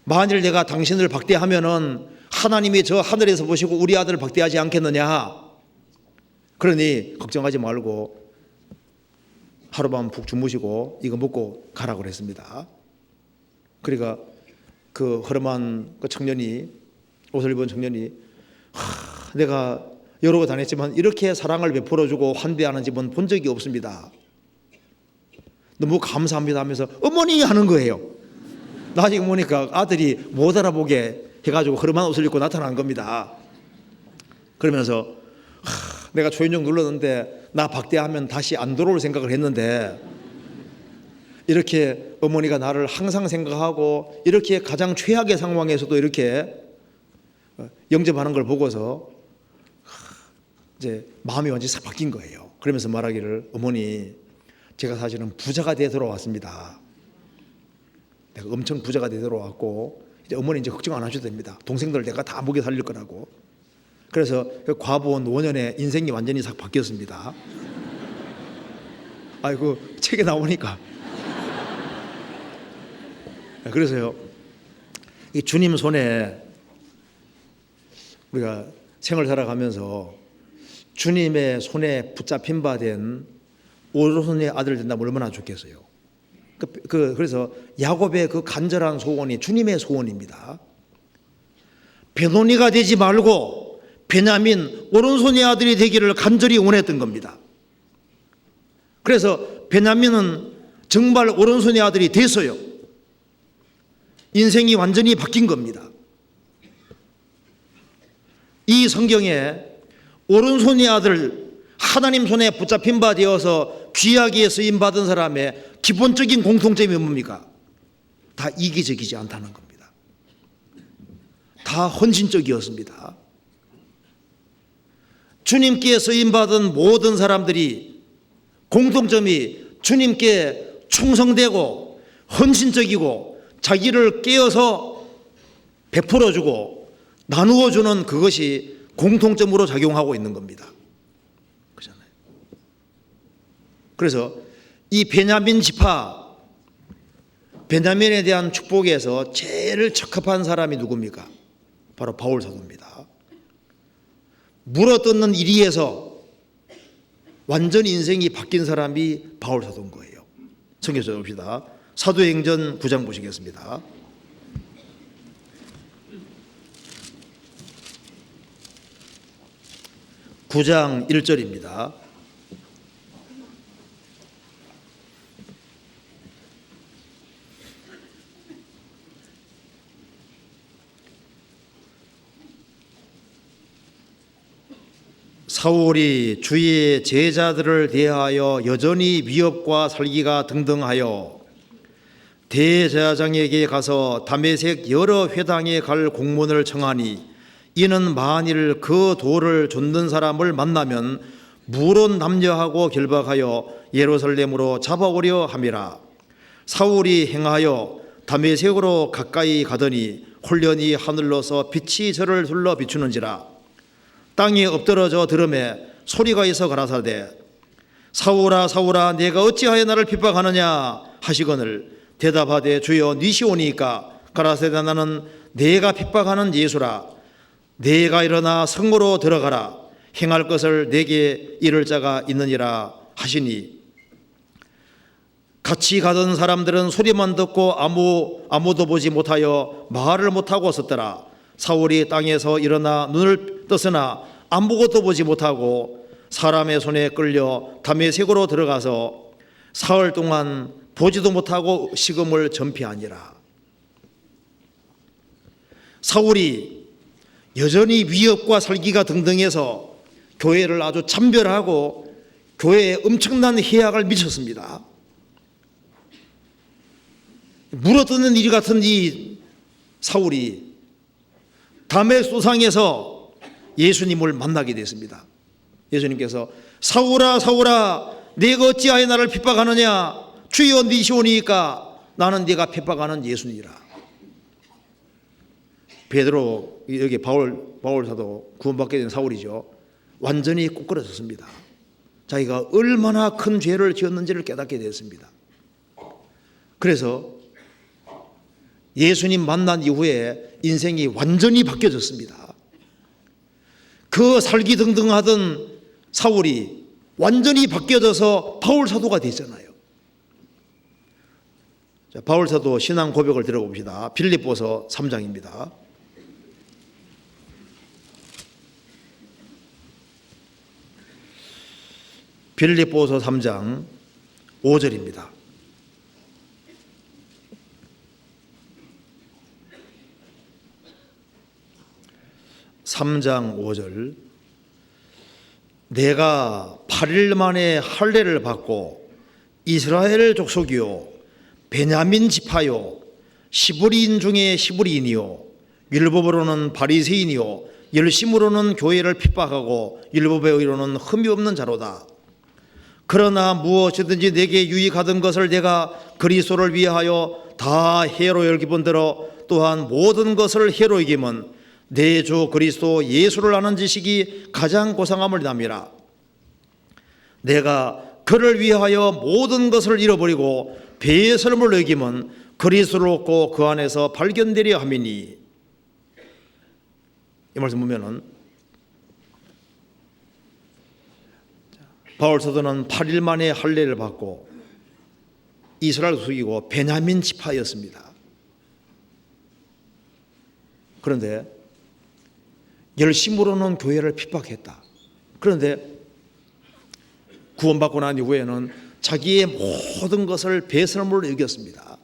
만일 내가 당신을 박대하면은 하나님이 저 하늘에서 보시고 우리 아들을 박대하지 않겠느냐. 그러니 걱정하지 말고 하룻밤 푹 주무시고 이거 먹고 가라고 그랬습니다. 그러니까 그 허름한 그 청년이, 옷을 입은 청년이 내가 여러 거 다녔지만 이렇게 사랑을 베풀어주고 환대하는 집은 본 적이 없습니다. 너무 감사합니다 하면서 어머니 하는 거예요. 나중에 보니까 아들이 못 알아보게 해가지고 허름한 옷을 입고 나타난 겁니다. 그러면서 내가 초인종 눌렀는데 나 박대하면 다시 안 돌아올 생각을 했는데 이렇게 어머니가 나를 항상 생각하고 이렇게 가장 최악의 상황에서도 이렇게 영접하는 걸 보고서 이제 마음이 완전히 싹 바뀐 거예요. 그러면서 말하기를 어머니 제가 사실은 부자가 돼 돌아왔습니다. 내가 엄청 부자가 돼 돌아왔고 이제 어머니 이제 걱정 안 하셔도 됩니다. 동생들 내가 다 먹여 살릴 거라고. 그래서 그 과부 노년에 인생이 완전히 싹 바뀌었습니다. 아이고 책에 나오니까. 그래서요 이 주님 손에 우리가 생을 살아가면서 주님의 손에 붙잡힌 바 된 오른손의 아들 된다면 얼마나 좋겠어요. 그래서 야곱의 그 간절한 소원이 주님의 소원입니다. 베노니가 되지 말고 베냐민 오른손의 아들이 되기를 간절히 원했던 겁니다. 그래서 베냐민은 정말 오른손의 아들이 됐어요. 인생이 완전히 바뀐 겁니다. 이 성경에 오른손의 아들, 하나님 손에 붙잡힌 바 되어서 귀하게 쓰임받은 사람의 기본적인 공통점이 뭡니까? 다 이기적이지 않다는 겁니다. 다 헌신적이었습니다. 주님께 쓰임받은 모든 사람들이 공통점이 주님께 충성되고 헌신적이고 자기를 깨어서 베풀어주고 나누어주는 그것이 공통점으로 작용하고 있는 겁니다. 그렇잖아요. 그래서 이 베냐민 지파, 베냐민에 대한 축복에서 제일 적합한 사람이 누굽니까? 바로 바울 사도입니다. 물어뜯는 일위에서 완전 인생이 바뀐 사람이 바울 사도인 거예요. 성경 봅시다. 사도행전 9장 보시겠습니다. 9장 1절입니다. 사울이 주의 제자들을 대하여 여전히 위협과 살기가 등등하여 대제사장에게 가서 다메섹 여러 회당에 갈 공문을 청하니 이는 만일 그 돌을 좇는 사람을 만나면 무론 남녀하고 결박하여 예루살렘으로 잡아오려 함이라. 사울이 행하여 다메섹으로 가까이 가더니 홀련히 하늘로서 빛이 저를 둘러 비추는지라. 땅에 엎드러져 들음에 소리가 있어 가라사대 사울아 사울아 내가 어찌하여 나를 핍박하느냐 하시거늘 대답하되 주여 니시오니까 가라사대 나는 내가 핍박하는 예수라. 내가 일어나 성으로 들어가라. 행할 것을 내게 이를 자가 있느니라 하시니 같이 가던 사람들은 소리만 듣고 아무도 보지 못하여 말을 못하고 섰더라. 사울이 땅에서 일어나 눈을 떴으나 아무것도 보지 못하고 사람의 손에 끌려 다메섹으로 들어가서 사흘 동안 보지도 못하고 식음을 전폐하니라. 사울이 여전히 위협과 살기가 등등해서 교회를 아주 참별하고 교회에 엄청난 해악을 미쳤습니다. 물어뜯는 일 같은 이 사울이 다메섹소상에서 예수님을 만나게 됐습니다. 예수님께서 사울아 사울아 네가 어찌하여 나를 핍박하느냐 주여 니시오니까 나는 네가 핍박하는 예수니라. 베드로 여기 바울 사도 구원받게 된 사울이죠. 완전히 꼬꾸라졌습니다. 자기가 얼마나 큰 죄를 지었는지를 깨닫게 됐습니다. 그래서 예수님 만난 이후에 인생이 완전히 바뀌어졌습니다. 그 살기등등하던 사울이 완전히 바뀌어져서 바울 사도가 됐잖아요. 자, 바울 사도 신앙 고백을 들어봅시다. 빌립보서 3장입니다. 빌립보서 3장 5절입니다. (3장 5절) 내가 8일 만에 할례를 받고 이스라엘 족속이요 베냐민 지파요 시브리인 중에 시브리인이요 율법으로는 바리새인이요 열심으로는 교회를 핍박하고 율법에 의로는 흠이 없는 자로다. 그러나 무엇이든지 내게 유익하던 것을 내가 그리스도를 위하여 다 해로 여기본대로 또한 모든 것을 해로 여김은 내 주 그리스도 예수를 아는 지식이 가장 고상함을 남이라. 내가 그를 위하여 모든 것을 잃어버리고 배설물을 여김은 그리스도를 얻고 그 안에서 발견되려 함이니. 이 말씀 보면은 바울 사도는 8일 만에 할례를 받고 이스라엘 족속이고 베냐민 지파였습니다. 그런데 열심으로는 교회를 핍박했다. 그런데 구원받고 난 이후에는 자기의 모든 것을 배설물로 여겼습니다.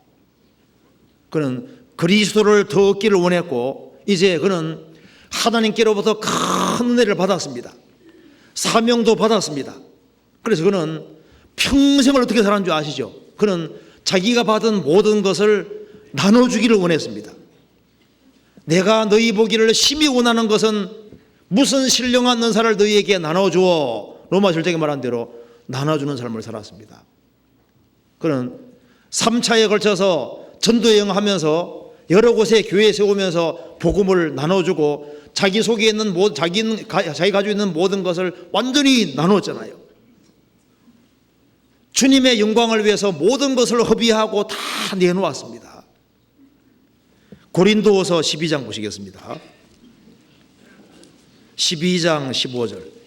그는 그리스도를 더 얻기를 원했고 이제 그는 하나님께로부터 큰 은혜를 받았습니다. 사명도 받았습니다. 그래서 그는 평생을 어떻게 살았는 줄 아시죠? 그는 자기가 받은 모든 것을 나눠주기를 원했습니다. 내가 너희 보기를 심히 원하는 것은 무슨 신령한 은사를 너희에게 나눠주어 로마 7장에 말한 대로 나눠주는 삶을 살았습니다. 그는 3차에 걸쳐서 전도여행하면서 여러 곳에 교회 세우면서 복음을 나눠주고 자기 속에 있는 자기 가지고 있는 모든 것을 완전히 나눴잖아요. 주님의 영광을 위해서 모든 것을 허비하고 다 내놓았습니다. 고린도후서 12장 보시겠습니다. 12장 15절.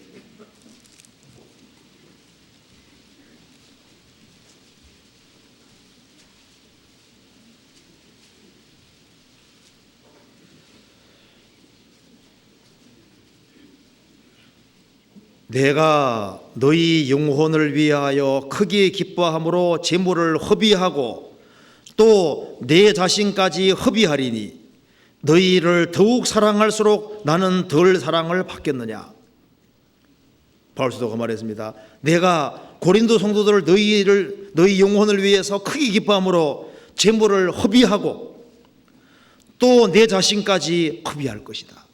내가 너희 영혼을 위하여 크게 기뻐함으로 재물을 허비하고 또 내 자신까지 허비하리니 너희를 더욱 사랑할수록 나는 덜 사랑을 받겠느냐. 바울사도가 말했습니다. 내가 고린도 성도들 너희 영혼을 위해서 크게 기뻐함으로 재물을 허비하고 또 내 자신까지 허비할 것이다.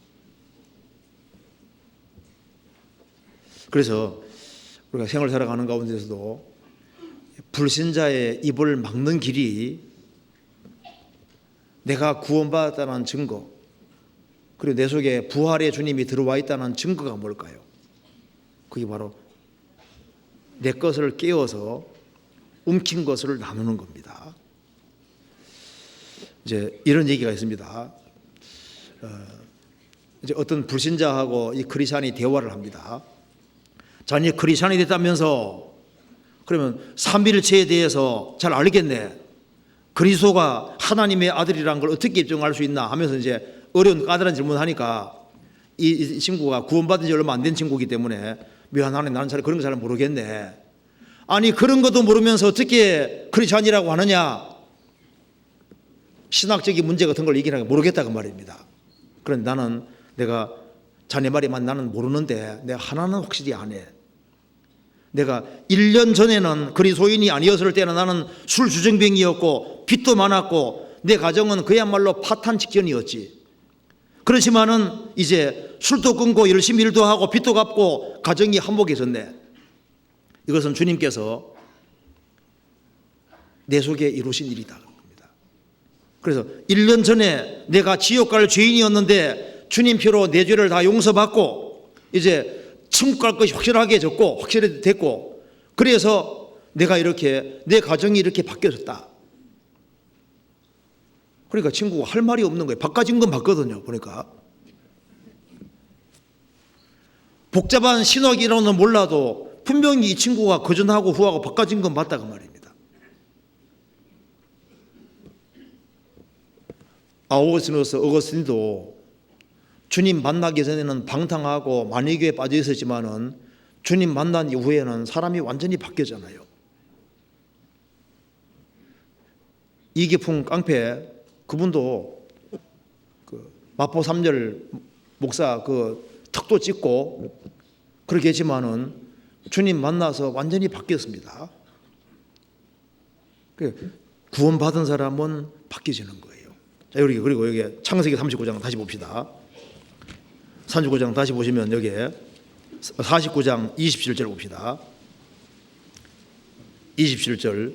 그래서 우리가 생을 살아가는 가운데서도 불신자의 입을 막는 길이 내가 구원받았다는 증거, 그리고 내 속에 부활의 주님이 들어와 있다는 증거가 뭘까요? 그게 바로 내 것을 깨워서 움킨 것을 나누는 겁니다. 이제 이런 얘기가 있습니다. 이제 어떤 불신자하고 이 크리스찬이 대화를 합니다. 자네 크리스찬이 됐다면서 그러면 삼위일체에 대해서 잘 알겠네. 그리스도가 하나님의 아들이라는 걸 어떻게 입증할 수 있나 하면서 이제 어려운 까다로운 질문을 하니까 이 친구가 구원받은 지 얼마 안 된 친구이기 때문에 미안하네, 나는 잘 그런 거 잘 모르겠네. 아니 그런 것도 모르면서 어떻게 크리스찬이라고 하느냐. 신학적인 문제 같은 걸 얘기하는 거 모르겠다 그 말입니다. 그런데 나는 내가 자네 말이만 나는 모르는데 내가 하나는 확실히 안 해. 내가 1년 전에는 그리스도인이 아니었을 때는 나는 술 주정뱅이였고 빚도 많았고 내 가정은 그야말로 파탄 직전이었지. 그렇지만은 이제 술도 끊고 열심히 일도 하고 빚도 갚고 가정이 한복해졌네. 이것은 주님께서 내 속에 이루신 일이다. 그래서 1년 전에 내가 지옥 갈 죄인이었는데 주님 피로 내 죄를 다 용서받고 이제 천국 갈 것이 확실하게 됐고 그래서 내가 이렇게 내 가정이 이렇게 바뀌어졌다. 그러니까 친구가 할 말이 없는 거예요. 바꿔진 건 맞거든요. 보니까 복잡한 신학 이론은 몰라도 분명히 이 친구가 거전하고 후하고 바꿔진 건 맞다 그 말입니다. 어거스틴도 주님 만나기 전에는 방탕하고 만이교에 빠져 있었지만은 주님 만난 이후에는 사람이 완전히 바뀌었잖아요. 이기풍 깡패 그분도 그 마포 3절 목사 그 턱도 찍고 그렇게 했지만은 주님 만나서 완전히 바뀌었습니다. 구원받은 사람은 바뀌어지는 거예요. 자, 그리고 여기 창세기 39장 다시 봅시다. 39장 다시 보시면 여기에 49장 27절 봅시다. 27절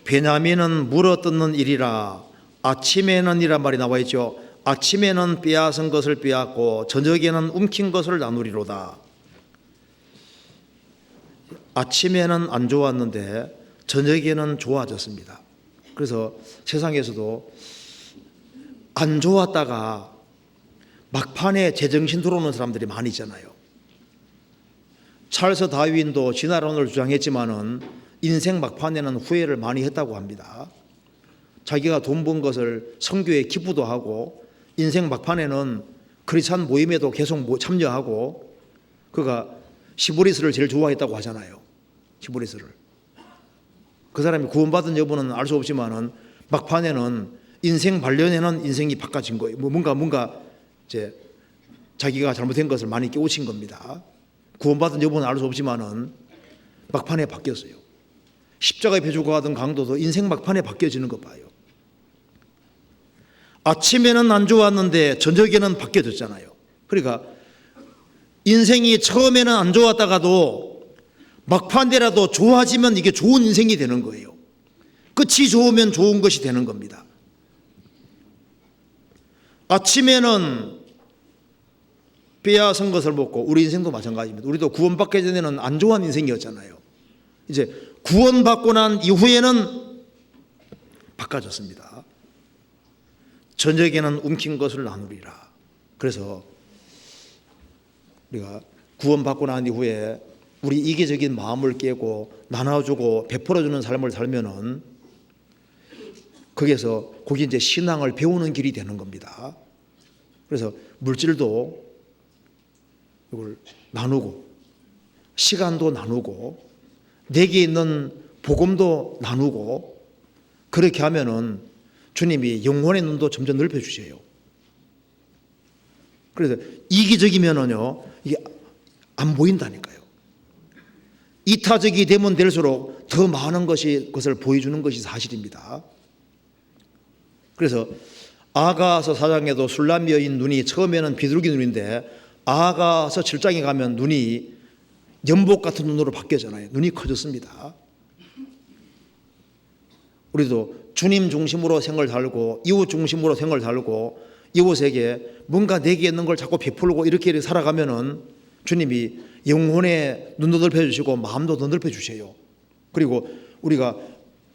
베냐민은 물어뜯는 일이라 아침에는 이란 말이 나와 있죠. 아침에는 빼앗은 것을 빼앗고 저녁에는 움킨 것을 나누리로다. 아침에는 안 좋았는데 저녁에는 좋아졌습니다. 그래서 세상에서도 안 좋았다가 막판에 제정신 들어오는 사람들이 많이 있잖아요. 찰스 다윈도 진화론을 주장했지만은 인생 막판에는 후회를 많이 했다고 합니다. 자기가 돈 번 것을 선교에 기부도 하고 인생 막판에는 크리스찬 모임에도 계속 참여하고 그가 시보리스를 제일 좋아했다고 하잖아요. 시보리스를. 그 사람이 구원받은 여부는 알 수 없지만은 막판에는 인생 말년에는 인생이 바꿔진 거예요. 뭔가 이제 자기가 잘못된 것을 많이 깨우친 겁니다. 구원받은 여부는 알 수 없지만은 막판에 바뀌었어요. 십자가의 배주가 하던 강도도 인생 막판에 바뀌어지는 거 봐요. 아침에는 안 좋았는데 저녁에는 바뀌어졌잖아요. 그러니까 인생이 처음에는 안 좋았다가도 막판이라도 좋아지면 이게 좋은 인생이 되는 거예요. 끝이 좋으면 좋은 것이 되는 겁니다. 아침에는 빼앗은 것을 먹고, 우리 인생도 마찬가지입니다. 우리도 구원받기 전에는 안 좋은 인생이었잖아요. 이제 구원받고 난 이후에는 바꿔졌습니다. 저녁에는 움킨 것을 나누리라. 그래서 우리가 구원받고 난 이후에 우리 이기적인 마음을 깨고 나눠주고 베풀어주는 삶을 살면은 거기에서 거기 이제 신앙을 배우는 길이 되는 겁니다. 그래서 물질도 이걸 나누고 시간도 나누고 내게 있는 복음도 나누고 그렇게 하면은 주님이 영혼의 눈도 점점 넓혀주세요. 그래서 이기적이면은요 이게 안 보인다니까요. 이타적이 되면 될수록 더 많은 것을 보여주는 것이 사실입니다. 그래서 아가서 4장에도 술람 여인 눈이 처음에는 비둘기 눈인데 아가서 7장에 가면 눈이 연복 같은 눈으로 바뀌었잖아요. 눈이 커졌습니다. 우리도 주님 중심으로 생을 살고 이웃 중심으로 생을 살고 이웃에게 뭔가 내게 있는 걸 자꾸 베풀고 이렇게 살아가면은 주님이 영혼의 눈도 넓혀주시고 마음도 더 넓혀주세요. 그리고 우리가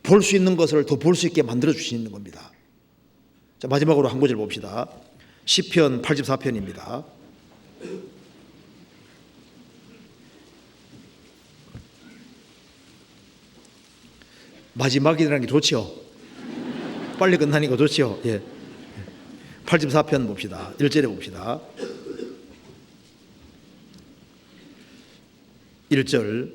볼 수 있는 것을 더 볼 수 있게 만들어 주시는 겁니다. 자, 마지막으로 한 구절 봅시다. 시편 84편입니다. 마지막이라는 게 좋죠. 빨리 끝나니까 좋죠. 예. 84편 봅시다. 1절에 봅시다. 1절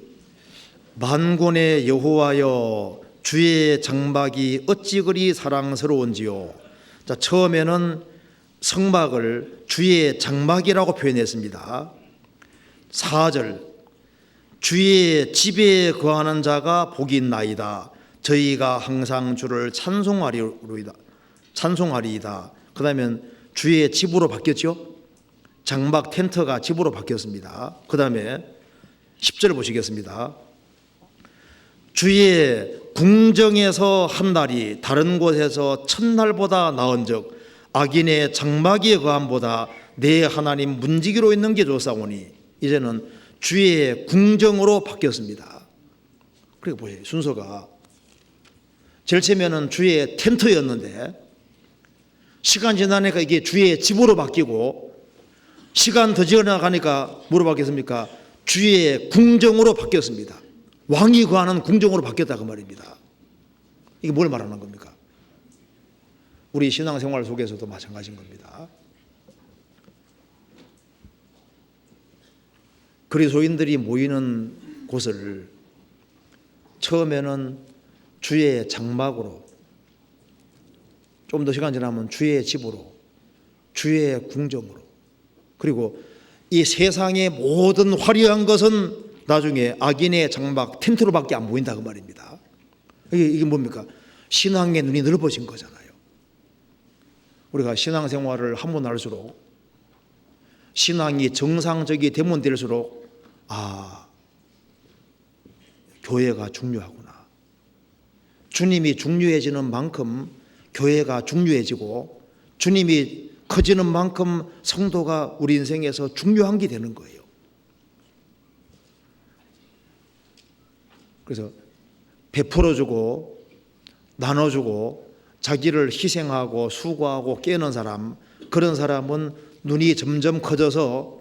만군의 여호와여 주의 장막이 어찌 그리 사랑스러운지요. 자, 처음에는 성막을 주의 장막이라고 표현했습니다. 4절 주의 집에 거하는 자가 복이 있나이다. 저희가 항상 주를 찬송하리이다. 그 다음에 주의 집으로 바뀌었죠. 장막 텐트가 집으로 바뀌었습니다. 그 다음에 10절 보시겠습니다. 주의 궁정에서 한 날이 다른 곳에서 첫날보다 나은즉 악인의 장막에 거함보다 내 하나님 문지기로 있는 게 좋사오니. 이제는 주의 궁정으로 바뀌었습니다. 그리고 보세요. 순서가 제일 처음에는 주의 텐트였는데 시간 지나니까 이게 주의 집으로 바뀌고 시간 더 지나가니까 뭐로 바뀌었습니까? 주의 궁정으로 바뀌었습니다. 왕이 거하는 궁정으로 바뀌었다 그 말입니다. 이게 뭘 말하는 겁니까? 우리 신앙생활 속에서도 마찬가지인 겁니다. 그리스도인들이 모이는 곳을 처음에는 주의 장막으로, 좀 더 시간 지나면 주의 집으로, 주의 궁정으로, 그리고 이 세상의 모든 화려한 것은 나중에 악인의 장막 텐트로밖에 안 보인다 그 말입니다. 이게 뭡니까? 신앙의 눈이 넓어진 거잖아요. 우리가 신앙생활을 하면 할수록 신앙이 정상적이 되면 될수록 교회가 중요하구나. 주님이 중요해지는 만큼 교회가 중요해지고 주님이 커지는 만큼 성도가 우리 인생에서 중요한 게 되는 거예요. 그래서 베풀어주고 나눠주고 자기를 희생하고 수고하고 깨는 사람, 그런 사람은 눈이 점점 커져서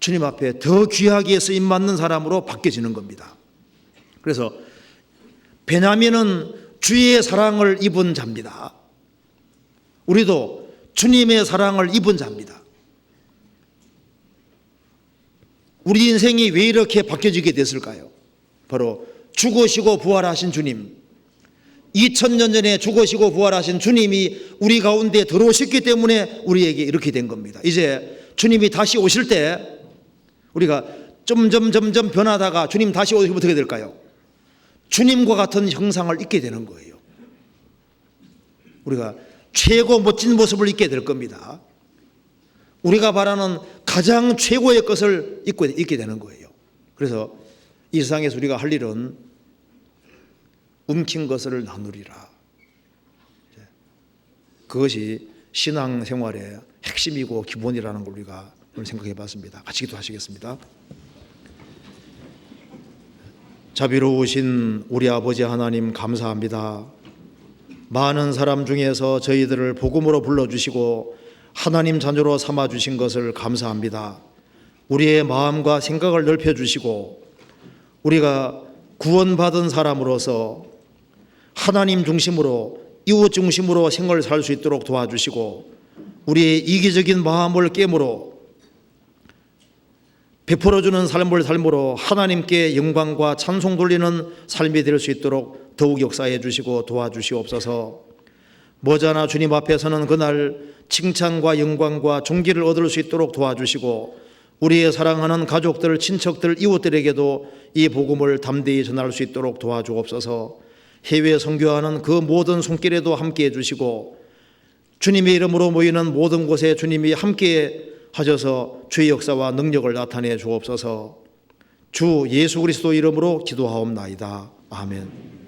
주님 앞에 더 귀하게 쓰임받는 사람으로 바뀌어지는 겁니다. 그래서 베냐민은 주의 사랑을 입은 자입니다. 우리도 주님의 사랑을 입은 자입니다. 우리 인생이 왜 이렇게 바뀌어지게 됐을까요? 바로 죽으시고 부활하신 주님, 2000년 전에 죽으시고 부활하신 주님이 우리 가운데 들어오셨기 때문에 우리에게 이렇게 된 겁니다. 이제 주님이 다시 오실 때 우리가 점점 변하다가 주님 다시 오시면 어떻게 될까요? 주님과 같은 형상을 입게 되는 거예요. 우리가 최고 멋진 모습을 입게 될 겁니다. 우리가 바라는 가장 최고의 것을 입게 되는 거예요. 그래서 이 세상에서 우리가 할 일은 움킨 것을 나누리라. 그것이 신앙생활의 핵심이고 기본이라는 걸 우리가 오늘 생각해 봤습니다. 같이 기도하시겠습니다. 자비로우신 우리 아버지 하나님 감사합니다. 많은 사람 중에서 저희들을 복음으로 불러주시고 하나님 자녀로 삼아주신 것을 감사합니다. 우리의 마음과 생각을 넓혀주시고 우리가 구원받은 사람으로서 하나님 중심으로 이웃 중심으로 생활을 살 수 있도록 도와주시고 우리의 이기적인 마음을 깨므로 베풀어주는 삶으로 하나님께 영광과 찬송 돌리는 삶이 될 수 있도록 더욱 역사해 주시고 도와주시옵소서. 머지않아 주님 앞에서는 그날 칭찬과 영광과 존귀를 얻을 수 있도록 도와주시고 우리의 사랑하는 가족들, 친척들, 이웃들에게도 이 복음을 담대히 전할 수 있도록 도와주옵소서. 해외 선교하는 그 모든 손길에도 함께해 주시고 주님의 이름으로 모이는 모든 곳에 주님이 함께 하셔서 주의 역사와 능력을 나타내 주옵소서. 주 예수 그리스도 이름으로 기도하옵나이다. 아멘.